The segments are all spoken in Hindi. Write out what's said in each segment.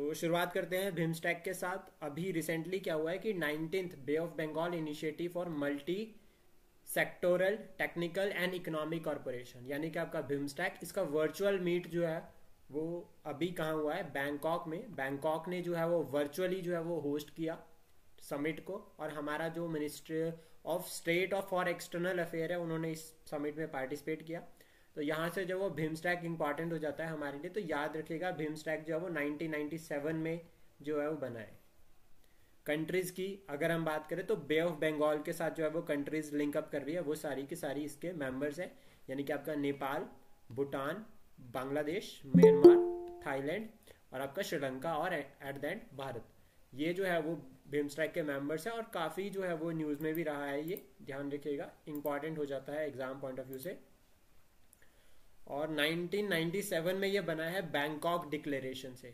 तो शुरुआत करते हैं बिम्स्टेक के साथ। अभी रिसेंटली क्या हुआ है कि 19th bay of Bengal initiative for multi sectoral technical and economic corporation, यानी कि आपका बिम्स्टेक, इसका वर्चुअल मीट जो है वो अभी कहाँ हुआ है, बैंकॉक में। बैंकॉक ने जो है वो वर्चुअली जो है वो होस्ट किया समिट को, और हमारा जो ministry of state of for external affair है उन्होंने इस समिट में पार्टिसिपेट किया। तो यहाँ से जो वो बिम्स्टेक इंपॉर्टेंट हो जाता है हमारे लिए। तो याद रखिएगा बिम्स्टेक जो है वो 1997 में जो है वो बना है। कंट्रीज की अगर हम बात करें तो बे ऑफ बंगाल के साथ जो है वो कंट्रीज लिंकअप कर रही है, वो सारी की सारी इसके मेंबर्स हैं, यानी कि आपका नेपाल, भूटान, बांग्लादेश, म्यांमार, थाईलैंड और आपका श्रीलंका और एट द एंड भारत। ये जो है वो बिम्स्टेक के मेंबर्स हैं, और काफ़ी जो है वो न्यूज़ में भी रहा है, ये ध्यान रखिएगा, इंपॉर्टेंट हो जाता है एग्जाम पॉइंट ऑफ व्यू से। और 1997 में ये बना है बैंकॉक डिक्लेरेशन से।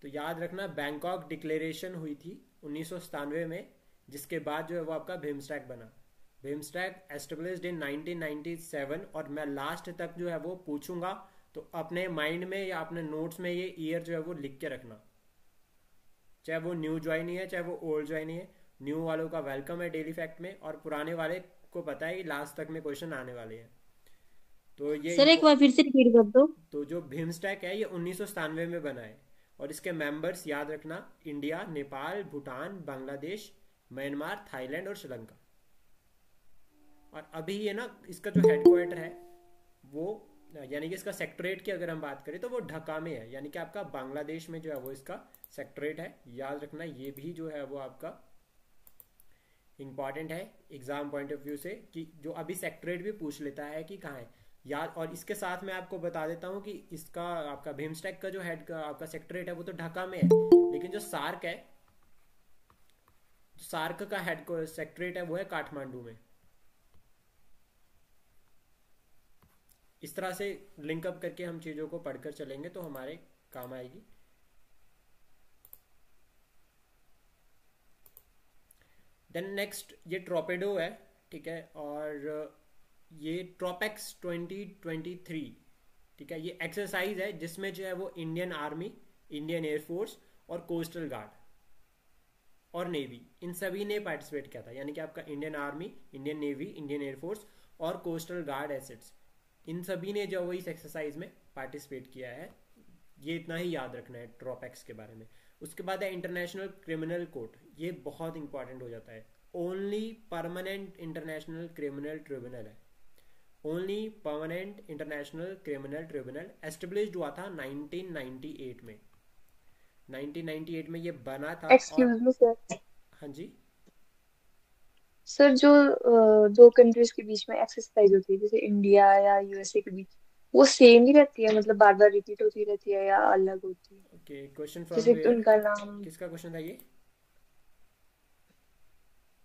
तो याद रखना बैंकॉक डिक्लेरेशन हुई थी 1997 में, जिसके बाद जो है वो आपका बिम्स्टेक बना। बिम्स्टेक एस्टेब्लिश्ड इन 1997, और मैं लास्ट तक जो है वो पूछूंगा, तो अपने माइंड में या अपने नोट्स में ये ईयर जो है वो लिख के रखना, चाहे वो न्यू ज्वाइनी है चाहे वो ओल्ड ज्वाइनी है। न्यू वालों का वेलकम है डेली फैक्ट में, और पुराने वाले को पता है कि लास्ट तक में क्वेश्चन आने वाले हैं। तो ये सर एक बार फिर से रिपीट कर दो। तो जो बिम्स्टेक है ये 1997 में बना है, और इसके मेंबर्स याद रखना India, Nepal, Bhutan, Bangladesh, Myanmar, Thailand और श्रीलंका। और अभी ये ना इसका जो हेडक्वार्टर है वो, यानी कि इसका सेक्रेटरीट की अगर हम बात करें तो वो ढाका में है, यानी कि आपका बांग्लादेश में जो है वो इसका सेक्रेटरीट है। याद रखना ये भी जो है वो आपका इंपॉर्टेंट है एग्जाम पॉइंट ऑफ व्यू से, कि जो अभी सेक्रेटरीट भी पूछ लेता है कि कहाँ है याद। और इसके साथ मैं आपको बता देता हूँ कि इसका आपका बिम्स्टेक का जो हेड का आपका सेक्रेटरीट है वो तो ढाका में है, लेकिन जो सार्क है, जो सार्क का हेड को सेक्रेटरीट है वो है काठमांडू में। इस तरह से लिंकअप करके हम चीज़ों को पढ़कर चलेंगे तो हमारे काम आएगी। देन नेक्स्ट ये ट्रोपेडो है, ठीक है, और ये ट्रोपेक्स 2023, ठीक है, ये एक्सरसाइज है जिसमें जो है वो इंडियन आर्मी, इंडियन एयरफोर्स और कोस्टल गार्ड और नेवी, इन सभी ने पार्टिसिपेट किया था, यानी कि आपका Indian army, Indian navy, Indian air force और कोस्टल गार्ड एसेट्स, इन सभी ने जो वो इस एक्सरसाइज में पार्टिसिपेट किया है। ये इतना ही याद रखना है ट्रोपेक्स के बारे में। उसके बाद है इंटरनेशनल क्रिमिनल कोर्ट, ये बहुत इंपॉर्टेंट हो जाता है। Only permanent international criminal tribunal है, only permanent international criminal tribunal, established हुआ था 1998 में। 1998 में ये बना था। और एक्सक्यूज मी सर। हाँ जी, सर जो दो कंट्रीज के बीच में एक्सरसाइज होती है जैसे इंडिया या यूएसए के बीच, वो सेम ही रहती है, मतलब बार बार रिपीट होती रहती है या अलग होती है? ओके, क्वेश्चन फ्रॉम जैसे वेयर, उनका नाम, किसका क्वेश्चन था ये?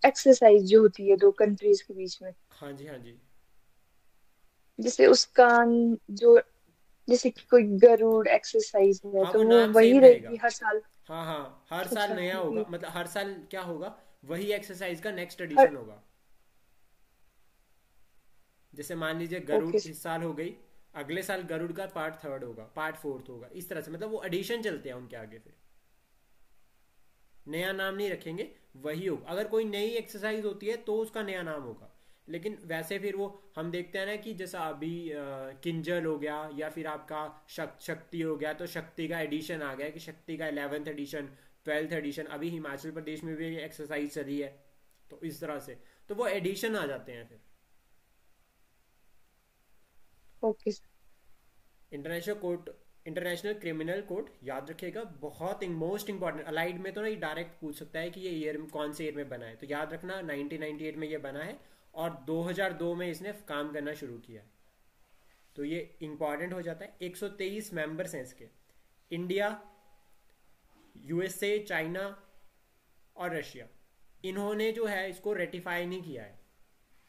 एक्सरसाइज जो होती है दो कंट्रीज के बीच में, हाँ जी, हाँ जी। जैसे उसका जो, जैसे कि कोई गरुड़ एक्सरसाइज है हाँ, तो वो वो नाम वही सेम रहेगा। रहेगी हर साल? हाँ हाँ, हर साल अच्छा नया होगा, ये मतलब हर साल क्या होगा, वही एक्सरसाइज का नेक्स्ट हर, एडिशन होगा। जैसे मान लीजिए गरुड़ ओके इस साल हो गई, अगले साल गरुड़ का पार्ट थर्ड होगा, पार्ट फोर्थ होगा, इस तरह से, मतलब वो एडिशन चलते हैं उनके आगे, फिर नया नाम नहीं रखेंगे, वही होगा। अगर कोई नई एक्सरसाइज होती है तो उसका नया नाम होगा, लेकिन वैसे फिर वो हम देखते हैं ना कि जैसा अभी किंजल हो गया, या फिर आपका शक्ति हो गया, तो शक्ति का एडिशन आ गया कि शक्ति का 11th एडिशन, 12th एडिशन, अभी हिमाचल प्रदेश में भी एक्सरसाइज चली है, तो इस तरह से तो वो एडिशन आ जाते हैं फिर। Okay sir. International court, international criminal court याद रखिएगा, बहुत मोस्ट इंपॉर्टेंट। अलाइड में तो ना ये डायरेक्ट पूछ सकता है कि ये ईयर कौन से ईयर में बना है, तो याद रखना 1998 में ये बना है, और 2002 में इसने काम करना शुरू किया है। तो ये इंपॉर्टेंट हो जाता है। 123 मेंबर्स हैं इसके, इंडिया, यूएसए, चाइना और रशिया। इन्होंने जो है इसको रेटिफाई नहीं किया है,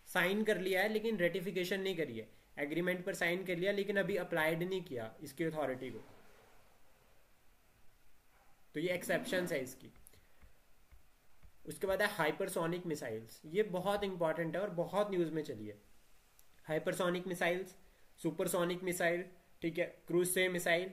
साइन कर लिया है लेकिन रेटिफिकेशन नहीं करी है। एग्रीमेंट पर साइन कर लिया लेकिन अभी अप्लाइड नहीं किया इसकी अथॉरिटी को, तो ये एक्सेप्शन है इसकी। उसके बाद है हाइपरसोनिक मिसाइल्स, ये बहुत इंपॉर्टेंट है और बहुत न्यूज में चली है। हाइपरसोनिक मिसाइल्स, सुपरसोनिक मिसाइल, ठीक है, क्रूज से मिसाइल,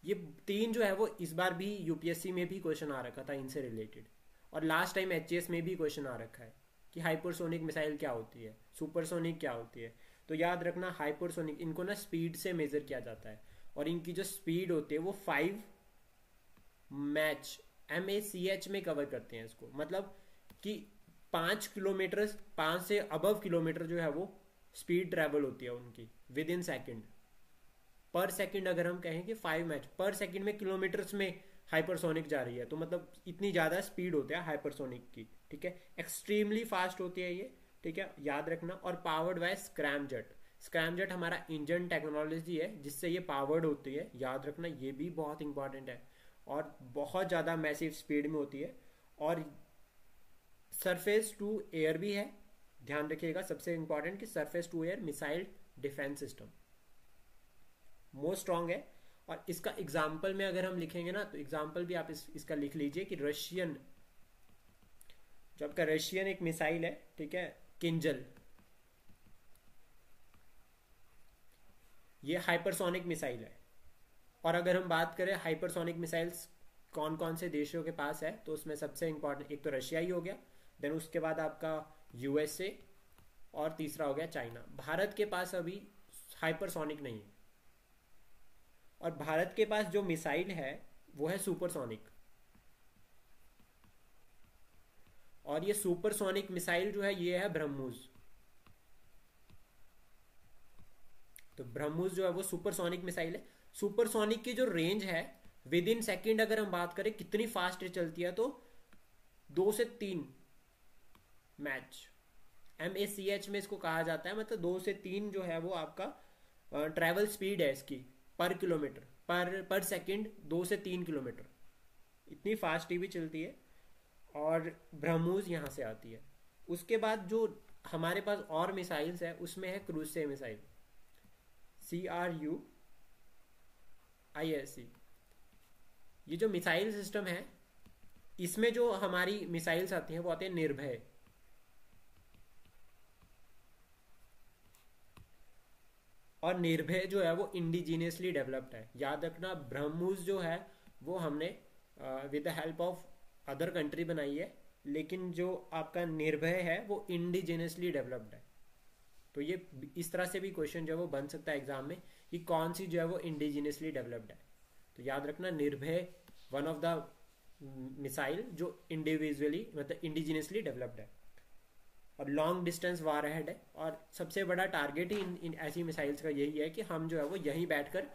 ये तीन जो है वो इस बार भी यूपीएससी में भी क्वेश्चन आ रखा था इनसे रिलेटेड, और लास्ट टाइम एचएएस में भी क्वेश्चन आ रखा है कि हाइपरसोनिक मिसाइल क्या होती है, सुपरसोनिक क्या होती है। तो याद रखना हाइपरसोनिक, इनको ना स्पीड से मेजर किया जाता है, और इनकी जो स्पीड होती है वो 5 मैच MACH में कवर करते हैं इसको, मतलब कि 5 किलोमीटर, 5 से अबव किलोमीटर जो है वो स्पीड ट्रेवल होती है उनकी विद इन सेकेंड, पर सेकंड। अगर हम कहें कि 5 मैच पर सेकंड में किलोमीटर्स में हाइपरसोनिक जा रही है, तो मतलब इतनी ज़्यादा स्पीड होती है हाइपरसोनिक की, ठीक है। एक्सट्रीमली फास्ट होती है ये, ठीक है, याद रखना। और पावर्ड बाय स्क्रैमजेट, स्क्रैमजेट हमारा इंजन टेक्नोलॉजी है जिससे ये पावर्ड होती है, याद रखना, ये भी बहुत इंपॉर्टेंट है। और बहुत ज़्यादा मैसिव स्पीड में होती है, और सरफेस टू एयर भी है, ध्यान रखिएगा सबसे इंपॉर्टेंट कि surface to air missile defence system most strong है। और इसका एग्जाम्पल में अगर हम लिखेंगे ना, तो एग्जाम्पल भी आप इसका लिख लीजिए कि रशियन, जो आपका रशियन एक मिसाइल है, ठीक है, किंजल, ये हाइपरसोनिक मिसाइल है। और अगर हम बात करें हाइपरसोनिक मिसाइल्स कौन कौन से देशों के पास है, तो उसमें सबसे इंपॉर्टेंट एक तो रशिया ही हो गया, देन उसके बाद आपका USA, और तीसरा हो गया चाइना। भारत के पास अभी हाइपरसोनिक नहीं है, और भारत के पास जो मिसाइल है वो है सुपरसोनिक। और ये सुपरसोनिक मिसाइल जो है ये है ब्रह्मोस। तो ब्रह्मोस जो है वो सुपरसोनिक मिसाइल है। सुपरसोनिक की जो रेंज है विद इन सेकेंड, अगर हम बात करें कितनी फास्ट चलती है, तो 2 से 3 मैच MACH में इसको कहा जाता है, मतलब 2 से 3 जो है वो आपका ट्रेवल स्पीड है इसकी पर किलोमीटर, पर सेकेंड 2 से 3 किलोमीटर, इतनी फास्ट भी चलती है। और ब्रह्मोस यहाँ से आती है। उसके बाद जो हमारे पास और मिसाइल्स है उसमें है क्रूज से मिसाइल, CRUISE। ये जो मिसाइल सिस्टम है, इसमें जो हमारी मिसाइल्स आती हैं वो आती है निर्भय। और निर्भय जो है वो इंडिजीनियसली डेवलप्ड है, याद रखना। ब्रह्मोस जो है वो हमने with the help of other country बनाई है, लेकिन जो आपका निर्भय है वो इंडिजीनियसली डेवलप्ड है। तो ये इस तरह से भी क्वेश्चन जो है वो बन सकता है एग्जाम में कि कौन सी जो है वो इंडिजीनियसली डेवलप्ड है। तो याद रखना निर्भय वन ऑफ द मिसाइल जो इंडिविजुअली मतलब इंडिजीनियसली डेवलप्ड है, और लॉन्ग डिस्टेंस वार हेड है। और सबसे बड़ा टारगेट ही इन ऐसी मिसाइल्स का यही है कि हम जो है वो यहीं बैठकर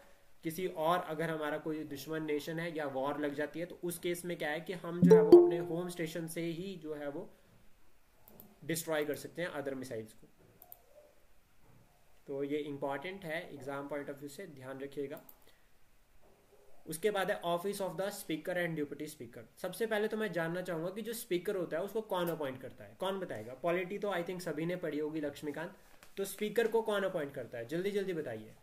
किसी और, अगर हमारा कोई दुश्मन नेशन है या वॉर लग जाती है, तो उस केस में क्या है कि हम जो है वो अपने होम स्टेशन से ही जो है वो डिस्ट्रॉय कर सकते हैं अदर मिसाइल्स को। तो ये इंपॉर्टेंट है एग्जाम पॉइंट ऑफ व्यू से, ध्यान रखिएगा। उसके बाद है office of the speaker and deputy speaker. सबसे पहले तो मैं जानना चाहूंगा कि जो स्पीकर होता है उसको कौन अपॉइंट करता है, कौन बताएगा। पॉलिटी तो आई थिंक सभी ने पढ़ी होगी, लक्ष्मीकांत। तो स्पीकर को कौन अपॉइंट करता है, जल्दी जल्दी बताइए।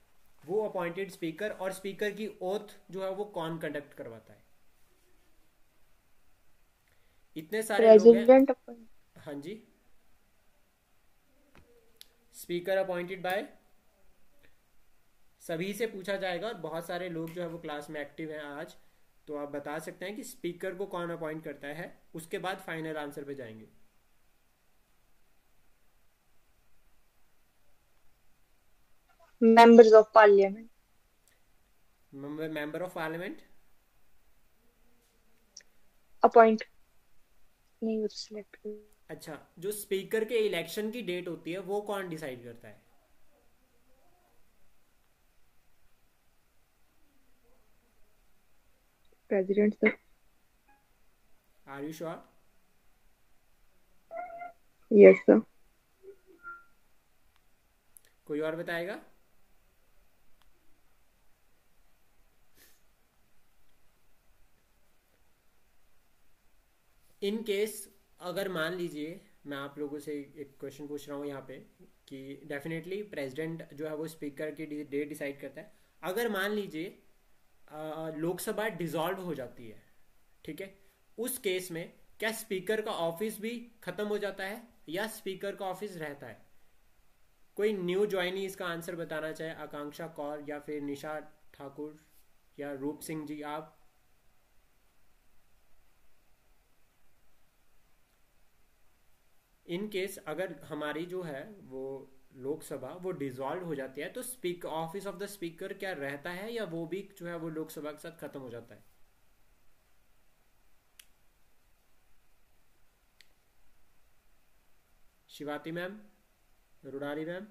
वो अपॉइंटेड स्पीकर, और स्पीकर की ओथ जो है वो कौन कंडक्ट करवाता है। इतने सारे लोग हैं। प्रेसिडेंट अपन। हाँ जी, स्पीकर अपॉइंटेड बाय, सभी से पूछा जाएगा, और बहुत सारे लोग जो है वो क्लास में एक्टिव हैं आज, तो आप बता सकते हैं कि स्पीकर को कौन अपॉइंट करता है। उसके बाद फाइनल आंसर पे जाएंगे। Members of parliament. Member of parliament appoint नहीं, वो तो सिलेक्ट कर। अच्छा, जो स्पीकर के इलेक्शन की डेट होती है वो कौन डिसाइड करता है। President sir. Are you sure. Yes sir. कोई और बताएगा। इन केस अगर मान लीजिए, मैं आप लोगों से एक क्वेश्चन पूछ रहा हूँ यहाँ पे कि डेफिनेटली प्रेसिडेंट जो है वो स्पीकर की डेट डिसाइड करता है। अगर मान लीजिए लोकसभा डिसॉल्व हो जाती है, ठीक है, उस केस में क्या स्पीकर का ऑफिस भी खत्म हो जाता है या स्पीकर का ऑफिस रहता है। कोई न्यू ज्वाइनी इसका आंसर बताना चाहे, आकांक्षा कौर या फिर निशा ठाकुर या रूप सिंह जी आप? इन केस अगर हमारी जो है वो लोकसभा वो डिसॉल्व हो जाती है तो speaker, office of the speaker क्या रहता है या वो भी जो है वो लोकसभा के साथ खत्म हो जाता है? शिवाती मैम, रुडारी मैम?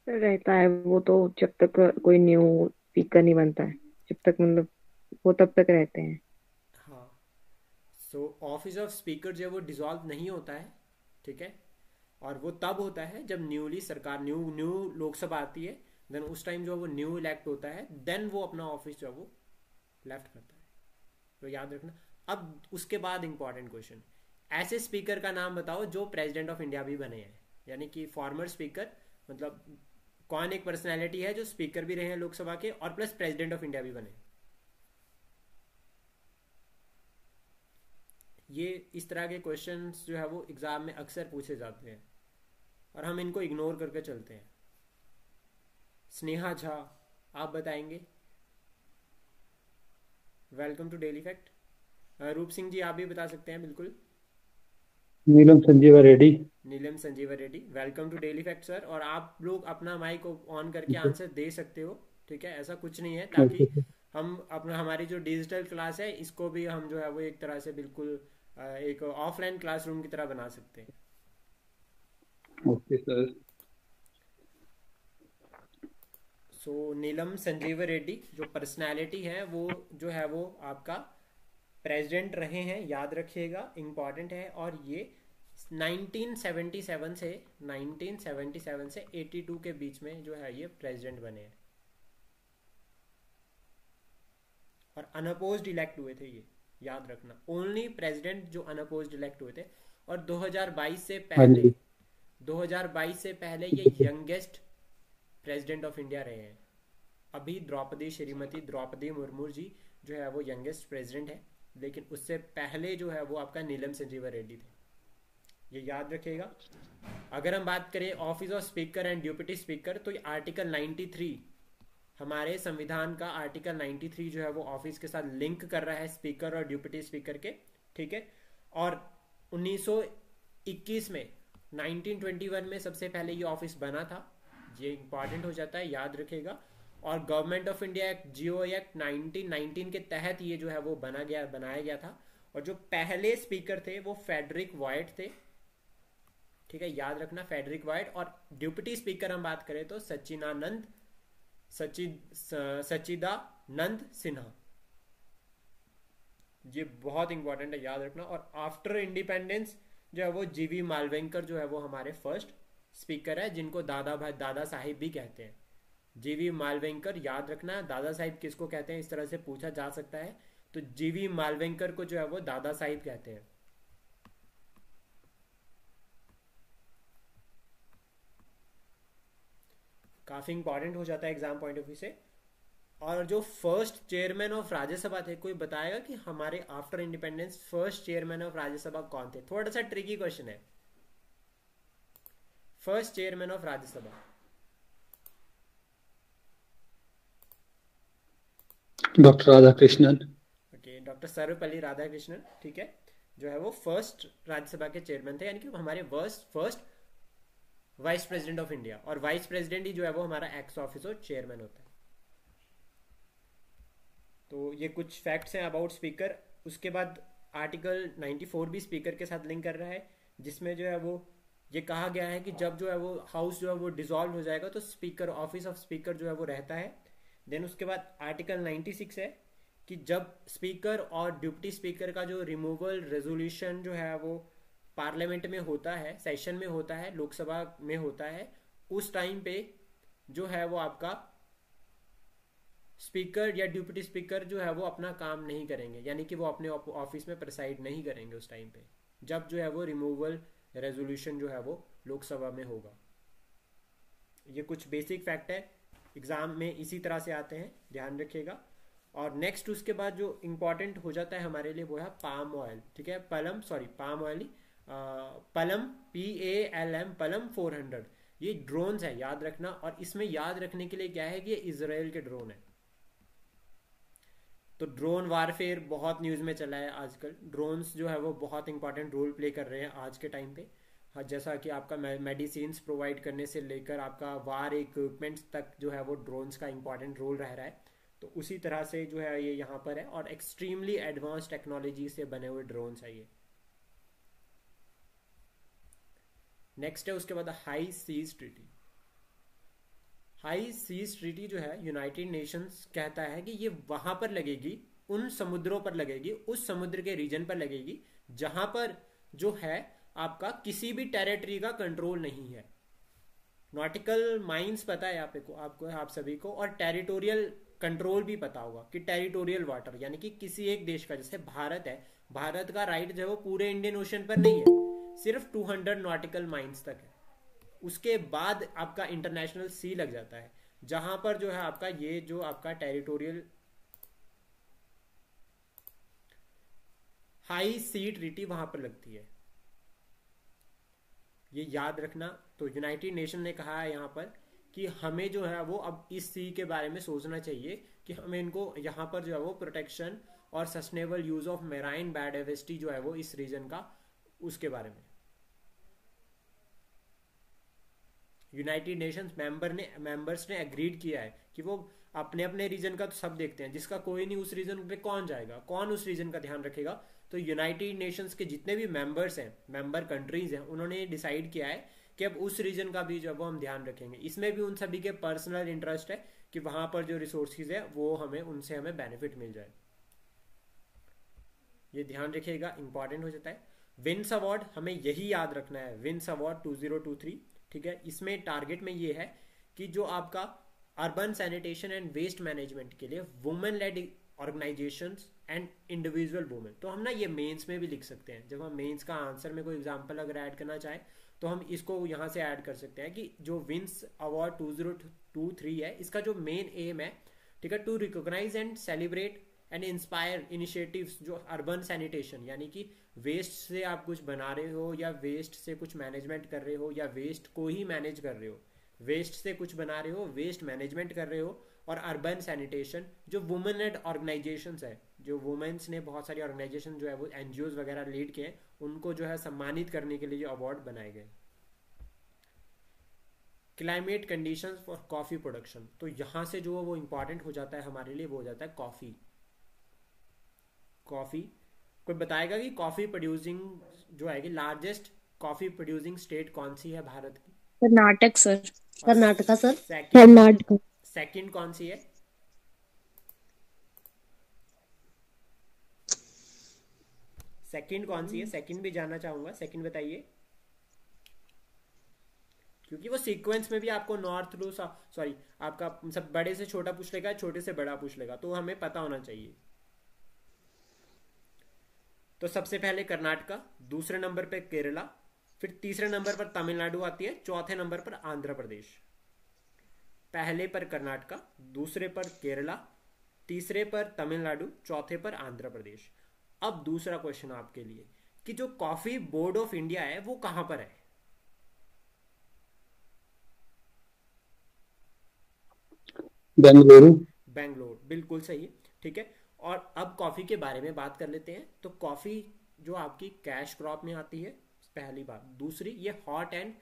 रहता है वो तो, जब तक कोई न्यू स्पीकर नहीं बनता है, जब तक मतलब वो तब तक रहते हैं। हाँ, सो ऑफिस ऑफ स्पीकर जो है वो डिसॉल्व नहीं होता है, ठीक है, और वो तब होता है जब न्यूली सरकार, न्यू न्यू लोकसभा आती है, देन उस टाइम जो है वो न्यू इलेक्ट होता है, देन वो अपना ऑफिस जो है वो लेफ्ट करता है। तो याद रखना। अब उसके बाद इंपॉर्टेंट क्वेश्चन, ऐसे स्पीकर का नाम बताओ जो प्रेसिडेंट ऑफ इंडिया भी बने हैं, यानी कि फॉर्मर स्पीकर, मतलब कौन एक पर्सनैलिटी है जो स्पीकर भी रहे हैं लोकसभा के और प्लस प्रेसिडेंट ऑफ इंडिया भी बने। ये इस तरह के क्वेश्चंस जो है वो एग्जाम में अक्सर पूछे जाते हैं और हम इनको इग्नोर करके चलते हैं। स्नेहा झा, आप बताएंगे? Welcome to daily fact. Roop Singh ji आप भी बता सकते हैं, बिल्कुल। Neelam Sanjiva Reddy. Neelam Sanjiva Reddy, welcome to daily fact sir. और आप लोग अपना माइक ऑन करके आंसर दे सकते हो, ठीक है, ऐसा कुछ नहीं है, ताकि हम अपना, हमारी जो डिजिटल क्लास है इसको भी हम जो है वो एक तरह से बिल्कुल एक ऑफलाइन क्लासरूम की तरह बना सकते हैं। Okay sir. So Neelam Sanjiva Reddy जो पर्सनालिटी है वो जो है वो आपका प्रेसिडेंट रहे हैं, याद रखिएगा, इम्पॉर्टेंट है। और ये 1977 से 82 के बीच में जो है ये प्रेसिडेंट बने हैं और अनअपोज्ड इलेक्ट हुए थे, ये याद रखना। ओनली प्रेसिडेंट जो अनअपोज्ड इलेक्ट हुए थे। और 2022 से हाँ पहले, जी। 2022 से पहले ये यंगेस्ट प्रेसिडेंट ऑफ इंडिया रहे हैं। अभी श्रीमती द्रौपदी मुर्मू जी जो है वो यंगेस्ट प्रेसिडेंट है, लेकिन उससे पहले जो है वो आपका नीलम संजीवा रेड्डी थे, ये याद रखिएगा। अगर हम बात करें office of speaker and deputy speaker, तो आर्टिकल 93 हमारे संविधान का आर्टिकल 93 जो है वो ऑफिस के साथ लिंक कर रहा है स्पीकर और डिप्टी स्पीकर के, ठीक है। और 1921 में 1921 में सबसे पहले ये ऑफिस बना था, ये इंपॉर्टेंट हो जाता है, याद रखेगा। और government of India act, Jio act 1919 के तहत ये जो है वो बनाया गया था। और जो पहले स्पीकर थे वो फेडरिक वाइट थे, ठीक है, याद रखना, फेडरिक वाइट। और डिप्टी स्पीकर हम बात करें तो सच्चिदानंद सिन्हा, ये बहुत इंपॉर्टेंट है, याद रखना। और आफ्टर इंडिपेंडेंस जो है वो जीवी मालवेंकर जो है वो हमारे फर्स्ट स्पीकर है, जिनको दादा साहिब भी कहते हैं। जीवी मालवेंकर, याद रखना, दादा साहिब किसको कहते हैं इस तरह से पूछा जा सकता है, तो जीवी मालवेंकर को जो है वो दादा साहिब कहते हैं। काफी इंपॉर्टेंट हो जाता है एग्जाम पॉइंट ऑफ व्यू से। और जो फर्स्ट चेयरमैन ऑफ राज्यसभा थे, कोई बताएगा कि हमारे after independence first chairman of Rajya Sabha कौन थे? थोड़ा सा ट्रिकी क्वेश्चन है। First chairman of Rajya Sabha, doctor Radhakrishnan. Okay, doctor Sarvepalli Radhakrishnan, ठीक है, जो है वो फर्स्ट राज्यसभा के चेयरमैन थे, यानी कि हमारे first vice president of India. और वाइस प्रेसिडेंट ही जो है वो हमारा एक्स ऑफिसर चेयरमैन होता है। तो ये कुछ फैक्ट्स हैं अबाउट स्पीकर। उसके बाद आर्टिकल 94 भी स्पीकर के साथ लिंक कर रहा है, जिसमें जो है वो ये कहा गया है कि जब जो है वो हाउस जो है वो डिसॉल्व हो जाएगा तो स्पीकर, ऑफिस ऑफ स्पीकर जो है वो रहता है। देन उसके बाद आर्टिकल 96 है कि जब स्पीकर और डिप्टी स्पीकर का जो रिमूवल रेजोल्यूशन जो है वो पार्लियामेंट में होता है, सेशन में होता है, लोकसभा में होता है, उस टाइम पे जो है वो आपका स्पीकर या डिप्टी स्पीकर जो है वो अपना काम नहीं करेंगे, यानी कि वो अपने ऑफिस में प्रेसाइड नहीं करेंगे उस टाइम पे, जब जो है वो रिमूवल रेजोल्यूशन जो है वो लोकसभा में होगा। ये कुछ बेसिक फैक्ट है, एग्जाम में इसी तरह से आते हैं, ध्यान रखिएगा। और नेक्स्ट उसके बाद जो इंपॉर्टेंट हो जाता है हमारे लिए वो है पाम ऑयल, ठीक है, पाम ऑयल, पलम, PALM, पलम 400, ये ड्रोन्स है, याद रखना। और इसमें याद रखने के लिए क्या है कि ये इसराइल के ड्रोन है, तो ड्रोन वारफेयर बहुत न्यूज़ में चला है आजकल। ड्रोन्स जो है वो बहुत इंपॉर्टेंट रोल प्ले कर रहे हैं आज के टाइम पे। हाँ, जैसा कि आपका मेडिसिन्स प्रोवाइड करने से लेकर आपका वार इक्विपमेंट्स तक जो है वो ड्रोन्स का इंपॉर्टेंट रोल रह रहा है। तो उसी तरह से जो है ये यहाँ पर है, और एक्सट्रीमली एडवांस टेक्नोलॉजी से बने हुए ड्रोन्स है ये। नेक्स्ट है उसके बाद high seas treaty. High seas treaty जो है यूनाइटेड नेशंस कहता है कि ये वहां पर लगेगी, उन समुद्रों पर लगेगी, उस समुद्र के रीजन पर लगेगी जहां पर जो है आपका किसी भी टेरिटरी का कंट्रोल नहीं है। नॉटिकल माइंस पता है आपको आप सभी को, और टेरिटोरियल कंट्रोल भी पता होगा कि टेरिटोरियल वाटर यानी कि किसी एक देश का, जैसे भारत है, भारत का राइट जो है वो पूरे इंडियन ओशन पर नहीं है, सिर्फ 200 नॉटिकल माइल्स तक है। उसके बाद आपका इंटरनेशनल सी लग जाता है, जहां पर जो है आपका ये जो आपका टेरिटोरियल हाई सी ट्रीटी वहां पर लगती है। ये याद रखना। तो यूनाइटेड नेशन ने कहा है यहाँ पर कि हमें जो है वो अब इस सी के बारे में सोचना चाहिए कि हमें इनको यहाँ पर जो है वो प्रोटेक्शन और sustainable use of marine biodiversity जो है वो इस रीजन का, उसके बारे में यूनाइटेड नेशंस मेंबर्स ने एग्रीड किया है कि वो अपने अपने रीजन का तो सब देखते हैं, जिसका कोई नहीं उस रीजन पे कौन जाएगा, कौन उस रीजन का ध्यान रखेगा। तो यूनाइटेड नेशंस के जितने भी मेंबर्स हैं, मेंबर कंट्रीज हैं, उन्होंने डिसाइड किया है कि अब उस रीजन का भी जो है वो हम ध्यान रखेंगे। इसमें भी उन सभी के पर्सनल इंटरेस्ट है कि वहां पर जो रिसोर्सेज है वो उनसे हमें बेनिफिट मिल जाए। ये ध्यान रखिएगा, इंपॉर्टेंट हो जाता है। विंस अवार्ड हमें यही याद रखना है, विंस अवार्ड 2023, ठीक है। इसमें टारगेट में ये है कि जो आपका urban sanitation and waste management के लिए women led organisations and individual women, तो हम ना ये मेंस में भी लिख सकते हैं। जब हम मेंस का आंसर में कोई एग्जांपल अगर ऐड करना चाहे तो हम इसको यहाँ से ऐड कर सकते हैं कि जो विंस अवार्ड 2023 है, इसका जो मेन एम है, ठीक है, to recognise and celebrate and inspire initiatives जो अर्बन सैनिटेशन, यानी कि वेस्ट से आप कुछ बना रहे हो या वेस्ट से कुछ मैनेजमेंट कर रहे हो या वेस्ट को ही मैनेज कर रहे हो, वेस्ट से कुछ बना रहे हो, वेस्ट मैनेजमेंट कर रहे हो, और अर्बन सैनिटेशन जो वुमेन लेड ऑर्गेनाइजेशंस है, जो वुमेन्स ने बहुत सारी ऑर्गेनाइजेशन जो है वो एनजीओज वगैरह लीड किए हैं, उनको जो है सम्मानित करने के लिए ये अवार्ड बनाए गए। Climate conditions for coffee production, तो यहां से जो वो इंपॉर्टेंट हो जाता है हमारे लिए, वो हो जाता है कॉफी। कॉफी कोई बताएगा कि कॉफी प्रोड्यूसिंग जो है कि लार्जेस्ट कॉफी प्रोड्यूसिंग स्टेट कौन सी है भारत की? Karnataka sir. Karnataka sir. Second second कौन सी है? सेकंड कौन सी है? सेकंड भी जानना चाहूंगा, सेकंड बताइए, क्योंकि वो सीक्वेंस में भी आपको नॉर्थ टू सॉरी आपका सब बड़े से छोटा पूछ लेगा, छोटे से बड़ा पूछ लेगा, तो हमें पता होना चाहिए। तो सबसे पहले कर्नाटका, दूसरे नंबर पे केरला, फिर तीसरे नंबर पर तमिलनाडु आती है, चौथे नंबर पर आंध्र प्रदेश। पहले पर कर्नाटका, दूसरे पर केरला, तीसरे पर तमिलनाडु, चौथे पर आंध्र प्रदेश। अब दूसरा क्वेश्चन आपके लिए कि जो कॉफी बोर्ड ऑफ इंडिया है वो कहां पर है? बेंगलुरु। बेंगलोर, बिल्कुल सही, ठीक है। और अब कॉफी के बारे में बात कर लेते हैं। तो कॉफी जो आपकी कैश क्रॉप में आती है, पहली बात। दूसरी, ये हॉट एंड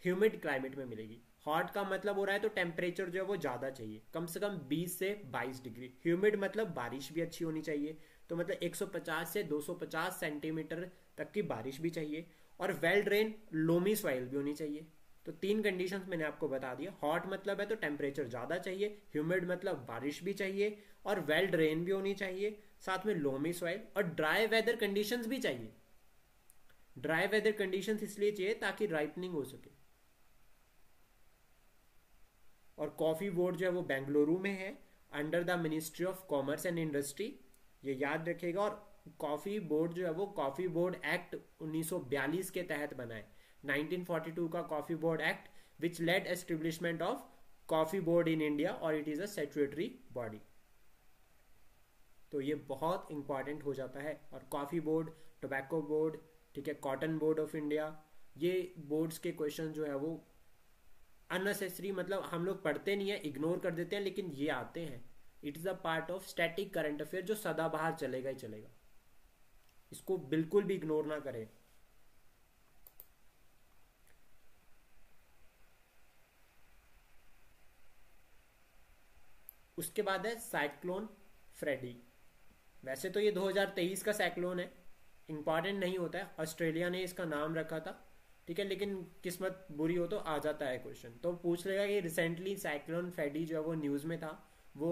ह्यूमिड क्लाइमेट में मिलेगी। हॉट का मतलब हो रहा है तो टेम्परेचर जो है वो ज्यादा चाहिए, कम से कम 20 से 22 डिग्री। ह्यूमिड मतलब बारिश भी अच्छी होनी चाहिए, तो मतलब 150 से 250 सेंटीमीटर तक की बारिश भी चाहिए, और वेल ड्रेन लोमी सॉइल भी होनी चाहिए। तो तीन कंडीशंस मैंने आपको बता दिया। हॉट मतलब है तो टेम्परेचर ज्यादा चाहिए, ह्यूमिड मतलब बारिश भी चाहिए, और वेल ड्रेन भी होनी चाहिए, साथ में लोमी सॉइल, और ड्राई वेदर कंडीशंस भी चाहिए। ड्राई वेदर कंडीशंस इसलिए चाहिए ताकि राइपनिंग हो सके। और कॉफी बोर्ड जो है वो बेंगलुरु में है, under the ministry of commerce and industry, ये याद रखेगा। और कॉफी बोर्ड जो है वो कॉफी बोर्ड एक्ट 1942 के तहत बना है, 1942 का coffee board act, which led establishment of coffee board in India, और it is a statutory body. तो ये बहुत इंपॉर्टेंट हो जाता है। और कॉफी बोर्ड, टोबैको बोर्ड, ठीक है, कॉटन बोर्ड ऑफ इंडिया, ये बोर्ड्स के क्वेश्चन जो है वो अननेसेसरी, मतलब हम लोग पढ़ते नहीं है, इग्नोर कर देते हैं, लेकिन ये आते हैं। It is a part of static current affair जो सदाबहार चलेगा ही चलेगा, इसको बिल्कुल भी इग्नोर ना करें। उसके बाद है साइक्लोन फ्रेडी। वैसे तो ये 2023 का साइक्लोन है, इंपॉर्टेंट नहीं होता है, ऑस्ट्रेलिया ने इसका नाम रखा था, ठीक है, लेकिन किस्मत बुरी हो तो आ जाता है क्वेश्चन। तो पूछ लेगा कि रिसेंटली साइक्लोन फ्रेडी जो है वो न्यूज़ में था, वो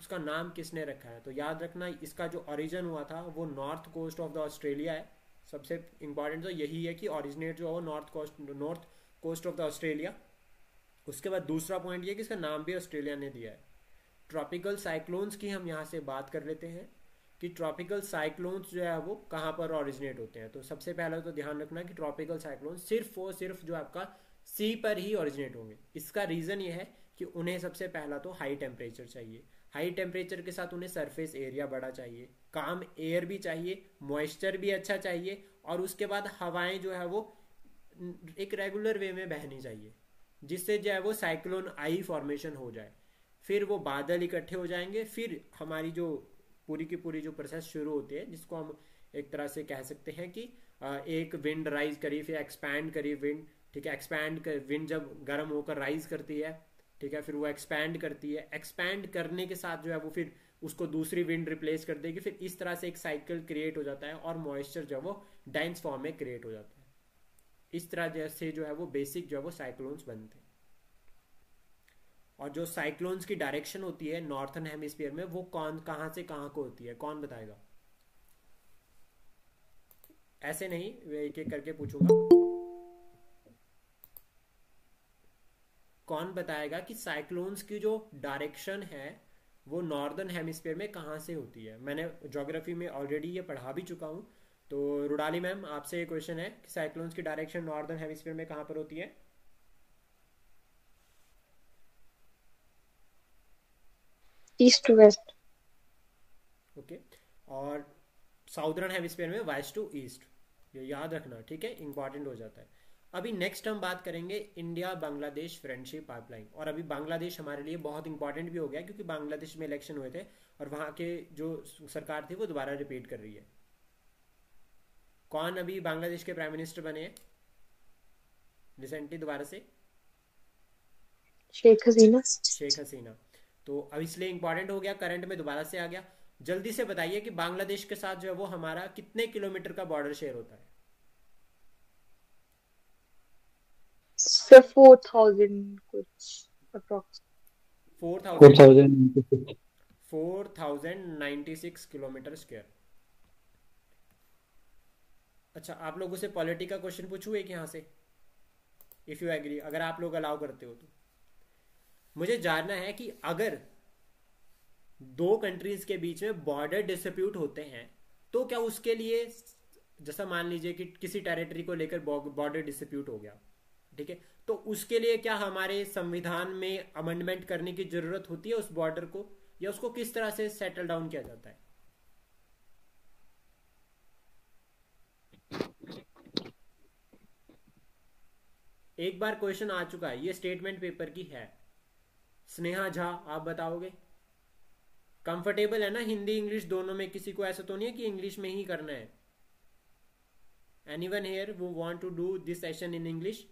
उसका नाम किसने रखा है। तो याद रखना इसका जो ओरिजिन हुआ था वो north coast of the Australia है। सबसे इंपॉर्टेंट तो यही है कि ओरिजिनेट जो है वो north coast of the Australia. उसके बाद दूसरा पॉइंट ये कि इसका नाम भी ऑस्ट्रेलिया ने दिया है। ट्रॉपिकल साइक्लोन्स की हम यहाँ से बात कर लेते हैं कि ट्रॉपिकल साइक्लोन्स जो है वो कहाँ पर ओरिजिनेट होते हैं। तो सबसे पहले तो ध्यान रखना कि ट्रॉपिकल साइक्लोन सिर्फ और सिर्फ जो आपका सी पर ही ओरिजिनेट होंगे। इसका रीज़न ये है कि उन्हें सबसे पहला तो हाई टेम्परेचर चाहिए, हाई टेम्परेचर के साथ उन्हें सरफेस एरिया बड़ा चाहिए, काम एयर भी चाहिए, मॉइस्चर भी अच्छा चाहिए, और उसके बाद हवाएं जो है वो एक रेगुलर वे में बहनी चाहिए, जिससे जो है वो साइक्लोन आई फॉर्मेशन हो जाए। फिर वो बादल इकट्ठे हो जाएंगे, फिर हमारी जो पूरी की पूरी जो प्रोसेस शुरू होती है, जिसको हम एक तरह से कह सकते हैं कि एक विंड राइज करी, फिर एक्सपैंड करी विंड, ठीक है, एक्सपैंड कर विंड जब गर्म होकर राइज करती है, ठीक है, फिर वो एक्सपैंड करती है, एक्सपैंड करने के साथ जो है वो फिर उसको दूसरी विंड रिप्लेस कर देगी, फिर इस तरह से एक साइकिल क्रिएट हो जाता है और मॉइस्चर जो है वो डेंस फॉर्म में क्रिएट हो जाता है। इस तरह जैसे जो है वो बेसिक जो है वो साइक्लोन्स बनते हैं। और जो साइक्लोन्स की डायरेक्शन होती है नॉर्थन हेमिस्फीयर में, वो कौन कहां से कहां को होती है, कौन बताएगा? ऐसे नहीं, वे एक एक करके पूछूंगा। कौन बताएगा कि साइक्लोन्स की जो डायरेक्शन है वो नॉर्दर्न हेमिस्फीयर में कहां से होती है? मैंने ज्योग्राफी में ऑलरेडी ये पढ़ा भी चुका हूं। तो रुडाली मैम, आपसे ये क्वेश्चन है कि साइक्लोन्स की डायरेक्शन नॉर्दर्न हेमिस्फीयर में कहां पर होती है? East to west. ओके, और साउदर्न हेमिस्फीयर में वेस्ट टू ईस्ट। ये याद रखना, ठीक है, इंपॉर्टेंट हो जाता है। अभी नेक्स्ट हम बात करेंगे इंडिया बांग्लादेश फ्रेंडशिप पाइपलाइन। और अभी बांग्लादेश हमारे लिए बहुत इंपॉर्टेंट भी हो गया, क्योंकि बांग्लादेश में इलेक्शन हुए थे और वहाँ के जो सरकार थी वो दोबारा रिपीट कर रही है। कौन अभी बांग्लादेश के प्राइम मिनिस्टर बने हैं रिसेंटली दोबारा से? शेख हसीना। शेख हसीना। तो अब इसलिए इंपॉर्टेंट हो गया, करंट में दोबारा से आ गया। जल्दी से बताइए कि बांग्लादेश के साथ जो है वो हमारा कितने किलोमीटर का बॉर्डर शेयर होता है? सर 4000 कुछ अप्रॉक्स। 4096 kilometre square. अच्छा, आप लोगों से पॉलिटी का क्वेश्चन पूछूं एक यहाँ से, इफ यू एग्री, अगर आप लोग अलाउ करते हो तो। मुझे जानना है कि अगर दो कंट्रीज के बीच में बॉर्डर डिस्प्यूट होते हैं तो क्या उसके लिए, जैसा मान लीजिए कि किसी टेरिटरी को लेकर बॉर्डर डिस्प्यूट हो गया, ठीक है, तो उसके लिए क्या हमारे संविधान में अमेंडमेंट करने की जरूरत होती है उस बॉर्डर को, या उसको किस तरह से सेटल डाउन किया जाता है? एक बार क्वेश्चन आ चुका है, ये स्टेटमेंट पेपर की है। स्नेहा झा, आप बताओगे? कंफर्टेबल है ना हिंदी इंग्लिश दोनों में? किसी को ऐसा तो नहीं है कि इंग्लिश में ही करना है? Anyone here who want to do this session in English?